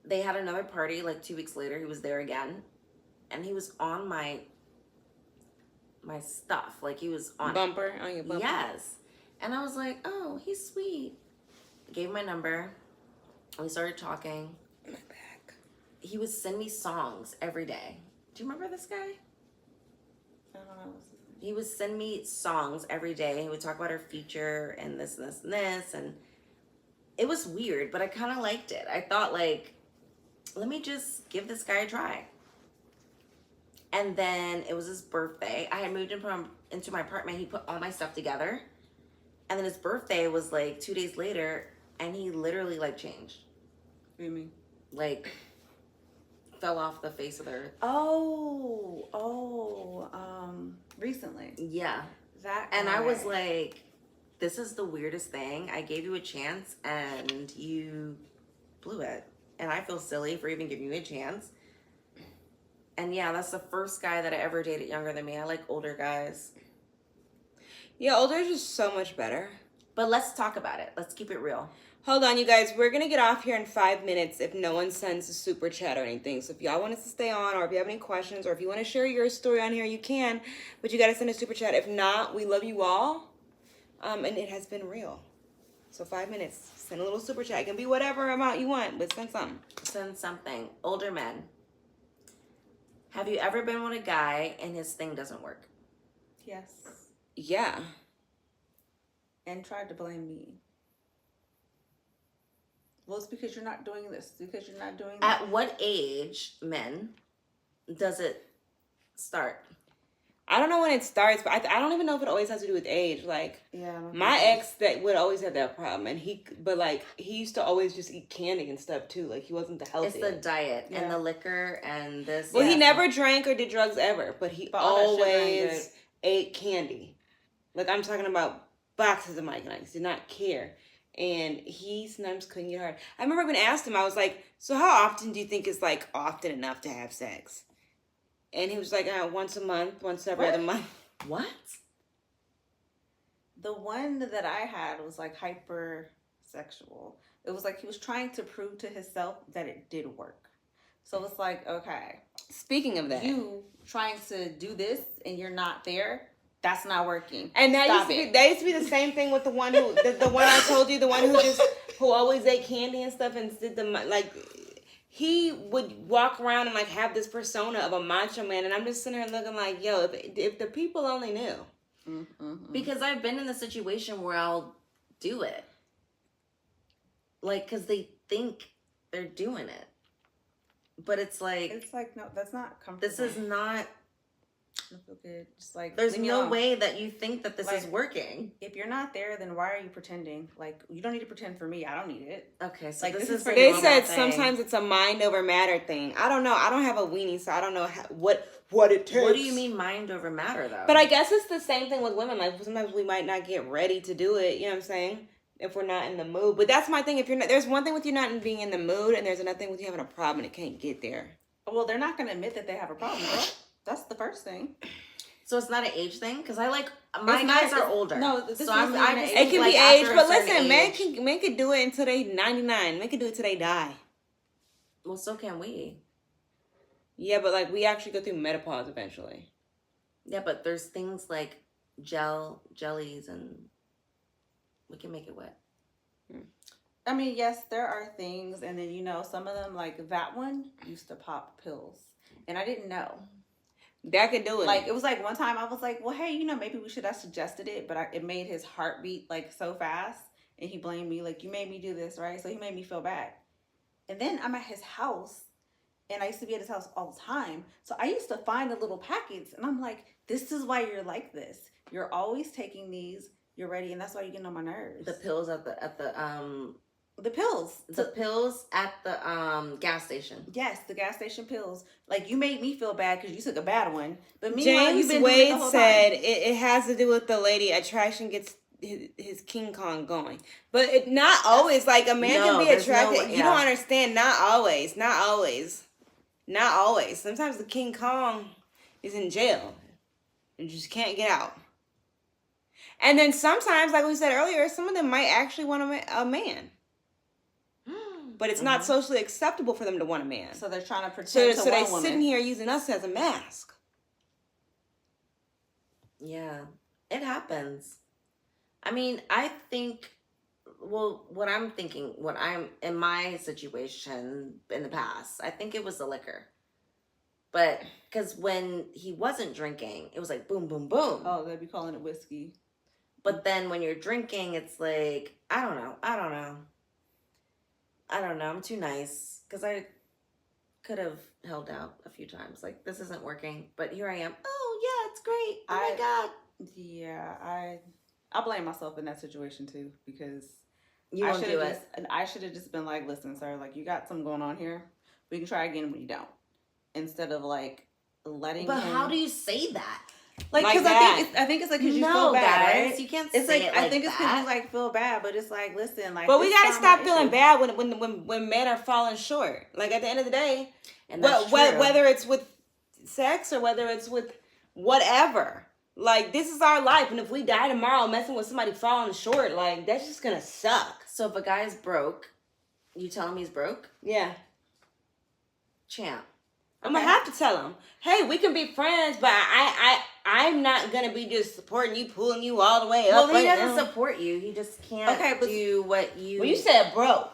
They had another party like 2 weeks later. He was there again, and he was on my stuff. Like, he was on Bumper on your bumper. Yes. And I was like, oh, he's sweet. Gave my number. We started talking. My back. He would send me songs every day. Do you remember this guy? I don't know. He would send me songs every day. He would talk about her future and this and this and this. And it was weird, but I kind of liked it. I thought, like, let me just give this guy a try. And then it was his birthday. I had moved into my apartment. He put all my stuff together. And then his birthday was like 2 days later, and he literally like changed. What do you mean? Like, fell off the face of the earth. Recently. Yeah. That And I was guy. like, this is the weirdest thing. I gave you a chance and you blew it. And I feel silly for even giving you a chance. And yeah, that's the first guy that I ever dated younger than me. I like older guys. Yeah, older is just so much better. But let's talk about it. Let's keep it real. Hold on, you guys. We're going to get off here in 5 minutes if no one sends a super chat or anything. So if y'all want us to stay on, or if you have any questions, or if you want to share your story on here, you can. But you got to send a super chat. If not, we love you all. And it has been real. So 5 minutes. Send a little super chat. It can be whatever amount you want, but send something. Send something. Older men. Have you ever been with a guy and his thing doesn't work? Yes. Yeah. And tried to blame me. Well, it's because you're not doing this. Because you're not doing that. At what age, men, does it start? I don't know when it starts, but I don't even know if it always has to do with age. Like, yeah, my ex that would always have that problem, and he used to always just eat candy and stuff too. Like, he wasn't the healthy. It's the diet and the liquor and this. Well, he never drank or did drugs ever, but he always ate candy. Like, I'm talking about boxes of Mike and Ike's. Did not care. And he sometimes couldn't get hard. I remember when I asked him, I was like, so how often do you think is, like, often enough to have sex? And he was like, once a month, once every other month. What? The one that I had was, like, hypersexual. It was like he was trying to prove to himself that it did work. So it's like, okay. Speaking of that. You trying to do this and you're not there, that's not working. And that used to be the same thing with the one who, the one I told you, the one who always ate candy and stuff and did he would walk around and, like, have this persona of a macho man, and I'm just sitting here looking like, yo, if the people only knew. Mm-hmm. Because I've been in the situation where I'll do it. Like, because they think they're doing it. But it's like, no, that's not comfortable. This is not. I feel good. Just like, there's no way that you think that this is working. If you're not there, then why are you pretending? Like, you don't need to pretend for me. I don't need it. Okay, so like, this is they said sometimes it's a mind over matter thing. I don't know. I don't have a weenie, so I don't know what it takes. What do you mean mind over matter, though? But I guess it's the same thing with women. Like, sometimes we might not get ready to do it. You know what I'm saying? If we're not in the mood. But that's my thing. If you're not, there's one thing with you not being in the mood, and there's another thing with you having a problem and it can't get there. Well, they're not going to admit that they have a problem, bro. That's the first thing. So it's not an age thing? Because I like, my guys are older. No, this so I'm just it can like be age, but listen, age, men can do it until they 99. Men can do it till they die. Well, so can we. Yeah, but, like, we actually go through menopause eventually. Yeah, but there's things like jellies, and we can make it wet. I mean, yes, there are things, and then, you know, some of them, like that one used to pop pills, and I didn't know. That could do it. Like, it was like one time I was like, well, hey, you know, maybe we should have suggested it, but it made his heart beat, like, so fast, and he blamed me, like, you made me do this, right? So he made me feel bad. And then I'm at his house, and I used to be at his house all the time, so I used to find the little packets, and I'm like, this is why you're like this. You're always taking these, you're ready, and that's why you're getting on my nerves. The pills at the pills. The pills at the gas station. Yes, the gas station pills. Like, you made me feel bad because you took a bad one. But James Wade said it has to do with the lady attraction gets his King Kong going. But not always. Like, a man can be attracted. You don't understand. Not always. Sometimes the King Kong is in jail and just can't get out. And then sometimes, like we said earlier, some of them might actually want a man. But it's not socially acceptable for them to want a man. So they're trying to pretend so they're sitting here using us as a mask. Yeah, it happens. I mean, I think, well, what I'm in my situation in the past, I think it was the liquor. But, because when he wasn't drinking, it was like boom, boom, boom. Oh, they'd be calling it whiskey. But then when you're drinking, it's like, I don't know. I'm too nice. Because I could have held out a few times. Like, this isn't working. But here I am. Oh, yeah, it's great. Oh, my God. Yeah, I blame myself in that situation, too. Because I should do it. And I should have just been like, listen, sir, like, you got something going on here. We can try again when you don't. Instead of, like, letting But how do you say that? Like, because I think it's like because you feel bad, guys, right? You can't it's say like, it like I think that. it's because you like feel bad, but it's like, listen, like. But we gotta stop feeling bad when men are falling short. Like, at the end of the day, and that's whether it's with sex or whether it's with whatever, like, this is our life, and if we die tomorrow messing with somebody falling short, like, that's just gonna suck. So if a guy's broke, you tell him he's broke? Yeah. Champ. I'm gonna have to tell him, hey, we can be friends, but I'm not gonna be just supporting you, pulling you all the way up. Well, he doesn't support you. He just can't do what you. Well, you said broke.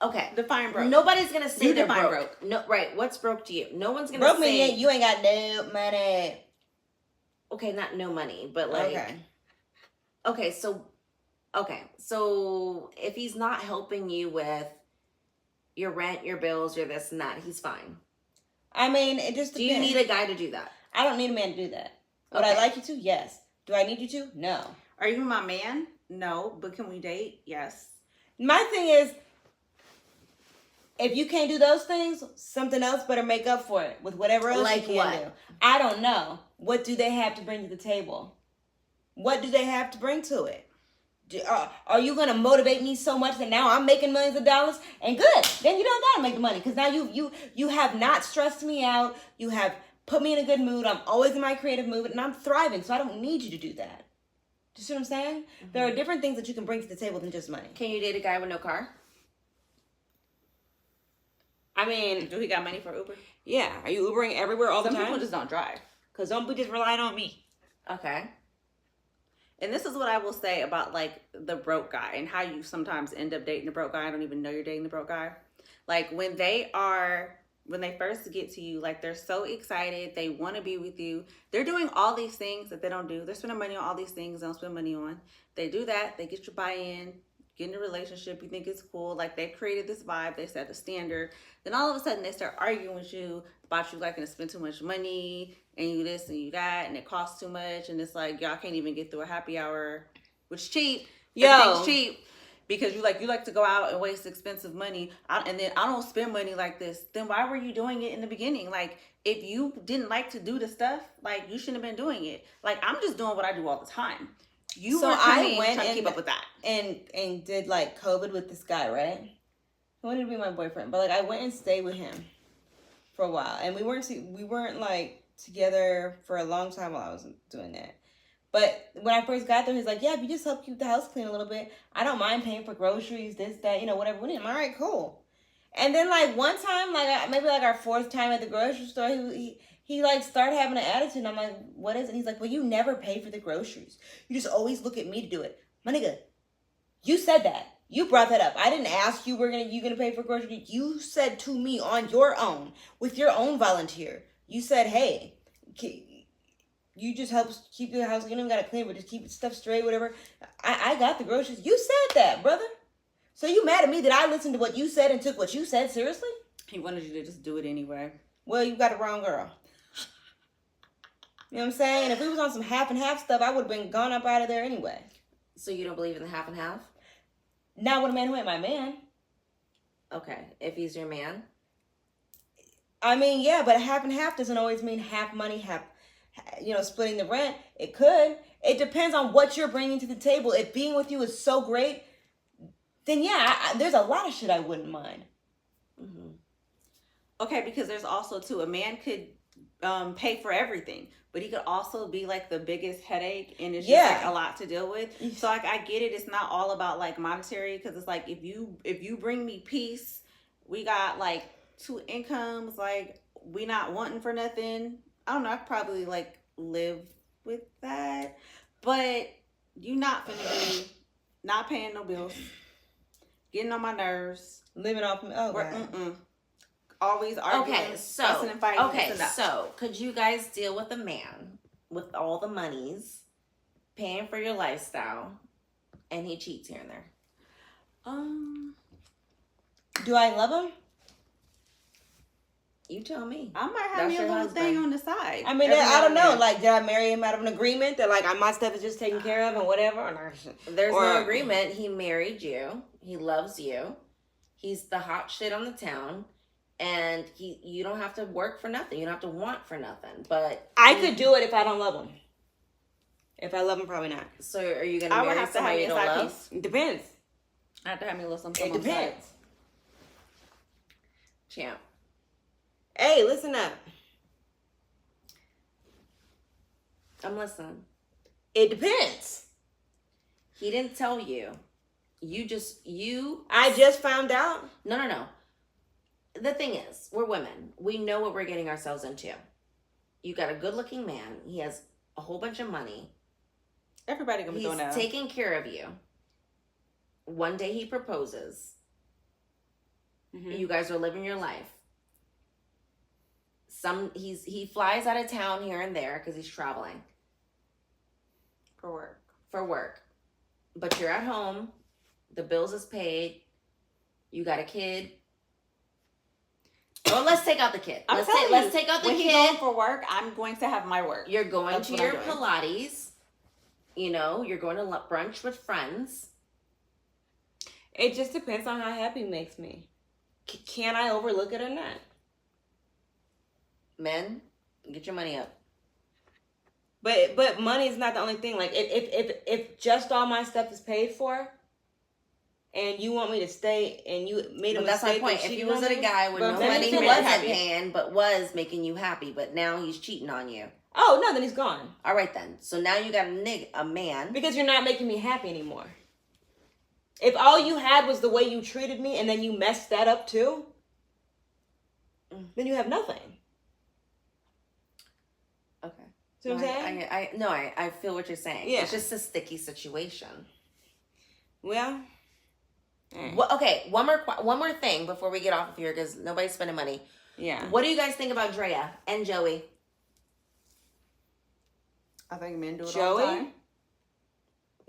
Okay, define broke. Nobody's gonna say they're define broke. No, right? What's broke to you? No one's gonna broke say me. You ain't got no money. Okay, not no money, but like. Okay, so if he's not helping you with your rent, your bills, your this and that, he's fine. I mean, it just depends. Do you need a guy to do that? I don't need a man to do that. Would I like you to? Yes. Do I need you to? No. Are you my man? No. But can we date? Yes. My thing is, if you can't do those things, something else better make up for it with whatever else you can do. I don't know. What do they have to bring to the table? What do they have to bring to it? Are you going to motivate me so much that now I'm making millions of dollars? And good. Then you don't got to make the money because now you have not stressed me out. You have put me in a good mood. I'm always in my creative mood and I'm thriving. So I don't need you to do that. Do you see what I'm saying? Mm-hmm. There are different things that you can bring to the table than just money. Can you date a guy with no car? I mean, do he got money for Uber? Yeah. Are you Ubering everywhere all the time? Some people just don't drive. Because don't be just relying on me. Okay. And this is what I will say about like the broke guy and how you sometimes end up dating the broke guy. I don't even know you're dating the broke guy. Like when they first get to you, like they're so excited. They want to be with you. They're doing all these things that they don't do. They're spending money on all these things they don't spend money on. They do that. They get you buy-in, get in a relationship. You think it's cool. Like they've created this vibe. They set a standard. Then all of a sudden they start arguing with you about you liking to spend too much money and you this and you that and it costs too much and it's like y'all can't even get through a happy hour, which is cheap. Everything's cheap because you like to go out and waste expensive money. And then I don't spend money like this. Then why were you doing it in the beginning? Like if you didn't like to do the stuff, like you shouldn't have been doing it. Like I'm just doing what I do all the time. I went trying to keep up with that and did like COVID with this guy, right? He wanted to be my boyfriend, but like I went and stayed with him for a while, and we weren't like together for a long time while I was doing that. But when I first got there, he's like, "Yeah, if you just help keep the house clean a little bit, I don't mind paying for groceries, this, that, whatever we need." I'm all right, cool. And then like one time, like maybe like our fourth time at the grocery store, he like started having an attitude. And I'm like, "What is it?" And he's like, "Well, you never pay for the groceries. You just always look at me to do it." My nigga, you said that. You brought that up. I didn't ask you, you gonna pay for groceries. You said to me on your own, with your own volunteer. You said, "Hey, you just help keep the house. You don't gotta clean, but just keep stuff straight, whatever." I got the groceries. You said that, brother. So you mad at me that I listened to what you said and took what you said seriously? He wanted you to just do it anyway. Well, you got the wrong girl. You know what I'm saying? If we was on some half and half stuff, I would have been gone up out of there anyway. So you don't believe in the half and half? Not with a man who ain't my man. Okay, if he's your man. I mean, yeah, but half and half doesn't always mean half money, half, splitting the rent. It could. It depends on what you're bringing to the table. If being with you is so great, then yeah, there's a lot of shit I wouldn't mind. Mm-hmm. Okay, because there's also too, a man could pay for everything, but he could also be like the biggest headache, and it's just like a lot to deal with. So like I get it, it's not all about like monetary, because it's like if you bring me peace, we got like 2 incomes, like we not wanting for nothing. I don't know, I could probably like live with that, but you not finna be not paying no bills, getting on my nerves, living off me. Oh God. Always arguing, fussing and fighting. Okay, so could you guys deal with a man with all the monies, paying for your lifestyle, and he cheats here and there? Do I love him? You tell me. I might have me a little thing on the side. I mean, I don't know. Like, did I marry him out of an agreement that like my stuff is just taken care of and whatever? Or there's no agreement. He married you. He loves you. He's the hot shit on the town. And you don't have to work for nothing. You don't have to want for nothing. But I could do it if I don't love him. If I love him, probably not. So are you going to marry somebody you don't love? It depends. I have to have me a little something. It depends. Champ. Hey, listen up. I'm listening. It depends. He didn't tell you. I just found out. No. the thing is, we're women. We know what we're getting ourselves into. You got a good-looking man. He has a whole bunch of money. Everybody gonna be doing that. He's taking care of you. One day he proposes. Mm-hmm. You guys are living your life. He flies out of town here and there because he's traveling For work. But you're at home. The bills is paid. You got a kid. Well, let's take out the kid. Let's take out the when kid. He's going for work, I'm going to have my work. You're going to your Pilates. You know, you're going to brunch with friends. It just depends on how happy it makes me. Can I overlook it or not? Men, get your money up. But money is not the only thing. Like if just all my stuff is paid for, and you want me to stay, and you made a that's mistake. my point. If you was a guy with no money, he wasn't paying, but was making you happy, but now he's cheating on you. Oh no, then he's gone. All right then. So now you got a man because you're not making me happy anymore. If all you had was the way you treated me, and then you messed that up too, then you have nothing. Okay. See what I'm saying? I feel what you're saying. Yeah. It's just a sticky situation. Well. Well, okay, one more thing before we get off of here because nobody's spending money. Yeah. What do you guys think about Drea and Joey? I think men do it all the time.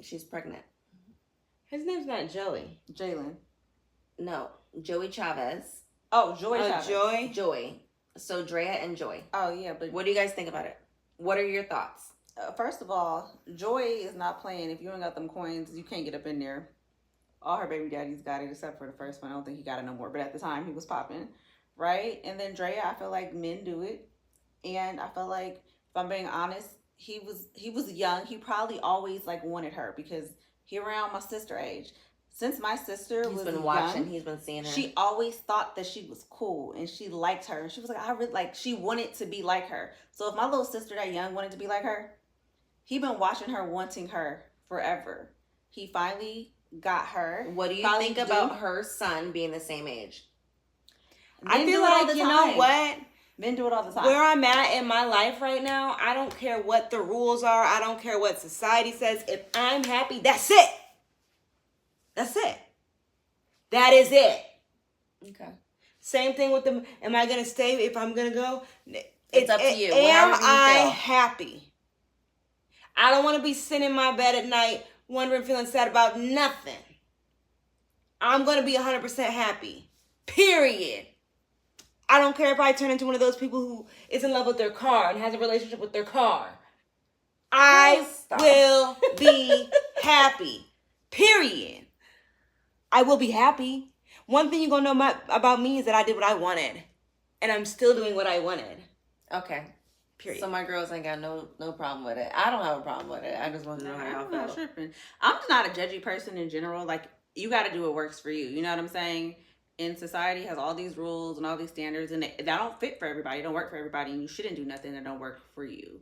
She's pregnant. His name's not Joey. Jalen. No, Joey Chavez. Oh, Joey Chavez. Joey. So Drea and Joy. Oh yeah, but what do you guys think about it? What are your thoughts? First of all, Joy is not playing. If you ain't got them coins, you can't get up in there. All her baby daddies got it except for the first one. I don't think he got it no more. But at the time, he was popping, right? And then Drea, I feel like men do it, and I feel like if I'm being honest, he was young. He probably always like wanted her because he around my sister age. Since my sister was been watching, young, he's been seeing her. She always thought that she was cool and she liked her, and she was like, I really like. She wanted to be like her. So if my little sister that young wanted to be like her, he been watching her, wanting her forever. He finally got her. What do you think about her son being the same age? I feel like, you know what? Men do it all the time. Where I'm at in my life right now, I don't care what the rules are. I don't care what society says. If I'm happy, that's it. That's it. That is it. Okay. Same thing with them. Am I going to stay if I'm going to go? It's up to you. Am I happy? I don't want to be sitting in my bed at night wondering, feeling sad about nothing. I'm going to be 100% happy. Period. I don't care if I turn into one of those people who is in love with their car and has a relationship with their car. I will be happy. Period. I will be happy. One thing you're going to know about me is that I did what I wanted. And I'm still doing what I wanted. Okay. Period. So my girls ain't got no problem with it. I don't have a problem with it. I just want to know how y'all feel. I'm not tripping. I'm just not a judgy person in general. Like, you got to do what works for you. You know what I'm saying? And society has all these rules and all these standards, and that don't fit for everybody. It don't work for everybody, and you shouldn't do nothing that don't work for you.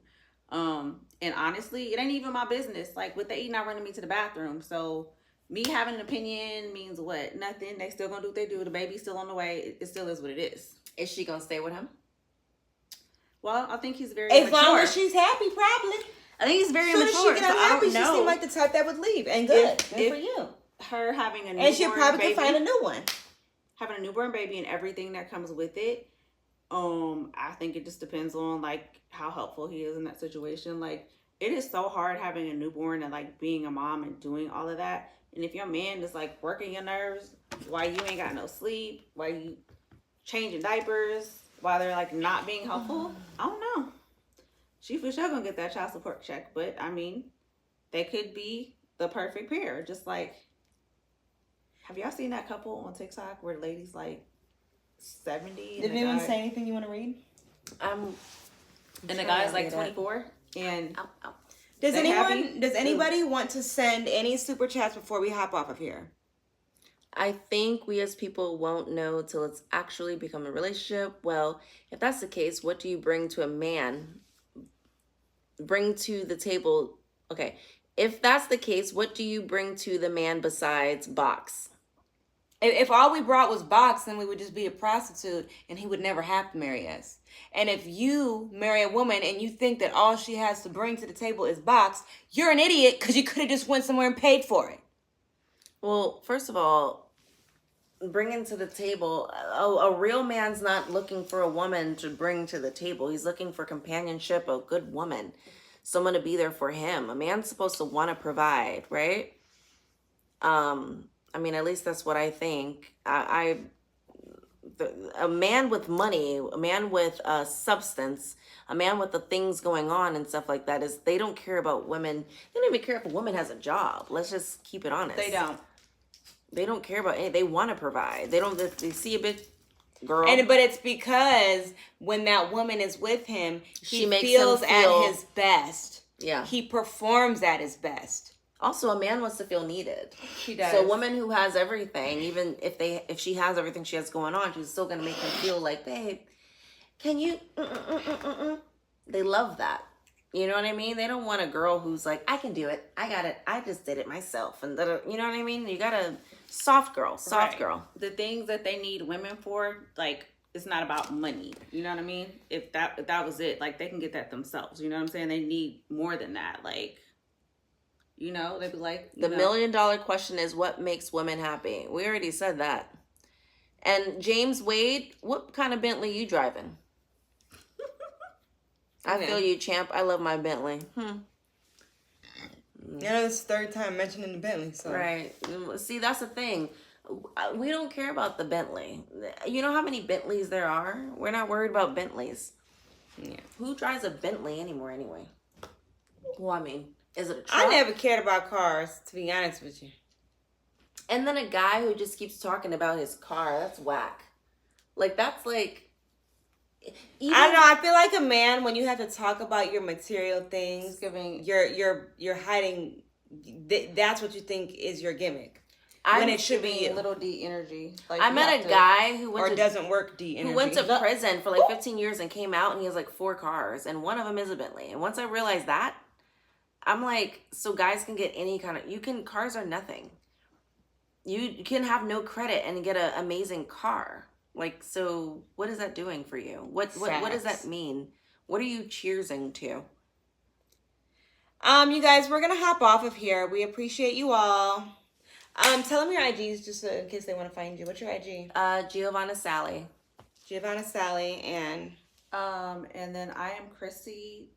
And honestly, it ain't even my business. Like, with they not running me to the bathroom. So me having an opinion means what? Nothing. They still gonna do what they do. The baby's still on the way. It still is what it is. Is she gonna stay with him? Well, I think he's very as mature. long as she's happy, probably. I think he's very mature. mature. As soon as she get unhappy, she seemed like the type that would leave. And good. Good for you. Her having a newborn and she probably baby, could find a new one. Having a newborn baby and everything that comes with it, I think it just depends on like how helpful he is in that situation. Like, it is so hard having a newborn and like being a mom and doing all of that. And if your man is like working your nerves while you ain't got no sleep, while you changing diapers, while they're like not being helpful, I don't know. She for sure gonna get that child support check. But I mean, they could be the perfect pair. Just like, have y'all seen that couple on TikTok where the lady's like 70? Did anyone say anything you want to read? And the guy's like 24. And does anybody want to send any super chats before we hop off of here? I think we as people won't know till it's actually become a relationship. Well, if that's the case, what do you bring to a man? Bring to the table. Okay. If that's the case, what do you bring to the man besides box? If all we brought was box, then we would just be a prostitute and he would never have to marry us. And if you marry a woman and you think that all she has to bring to the table is box, you're an idiot because you could have just went somewhere and paid for it. Well, first of all, bringing to the table, a real man's not looking for a woman to bring to the table. He's looking for companionship, a good woman, someone to be there for him. A man's supposed to want to provide, right? I mean, at least that's what I think. A man with money, a man with substance, a man with the things going on and stuff like that is, they don't care about women. They don't even care if a woman has a job. Let's just keep it honest. They don't. They don't care about it. They want to provide. They don't. They see a big girl, but it's because when that woman is with him, he makes feels him feel at his best. Yeah. He performs at his best. Also, a man wants to feel needed. He does. So a woman who has everything, even if she has everything she has going on, she's still gonna make him feel like, babe, can you? They love that. You know what I mean? They don't want a girl who's like, I can do it. I got it. I just did it myself. And you know what I mean? You got a soft girl. Girl. The things that they need women for, like, it's not about money. You know what I mean? If that was it, like, they can get that themselves. You know what I'm saying? They need more than that. Like, you know, they'd be like, the $1 million question is, what makes women happy? We already said that. And James Wade, what kind of Bentley you driving? I feel you, champ. I love my Bentley. Yeah, it's the third time mentioning the Bentley. So. Right. See, that's the thing. We don't care about the Bentley. You know how many Bentleys there are? We're not worried about Bentleys. Yeah. Who drives a Bentley anymore anyway? Well, I mean, is it a truck? I never cared about cars, to be honest with you. And then a guy who just keeps talking about his car, that's whack. Like, that's like... I don't know. I feel like a man, when you have to talk about your material things, you're hiding. That's what you think is your gimmick. When it should be little D energy. Like, I met a guy who went doesn't work D energy. Who went to prison for like 15 years and came out, and he has like 4 cars, and one of them is a Bentley. And once I realized that, I'm like, so guys can get any kind of, cars are nothing. You can have no credit and get an amazing car. Like, so what is that doing for you? What does that mean? What are you cheersing to? You guys, we're gonna hop off of here. We appreciate you all. Tell them your IGs just so, in case they want to find you. What's your IG? Giovanna Sally. Giovanna Sally and then I am Chrissy.K_MUA.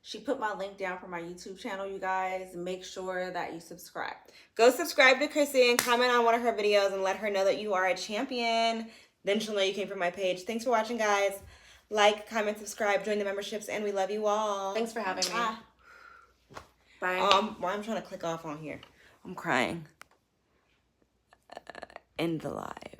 She put my link down for my YouTube channel, you guys. Make sure that you subscribe. Go subscribe to Chrissy and comment on one of her videos and let her know that you are a champion. Then she'll know you came from my page. Thanks for watching, guys. Like, comment, subscribe, join the memberships, and we love you all. Thanks for having me. Bye. I'm trying to click off on here. I'm crying. End the live.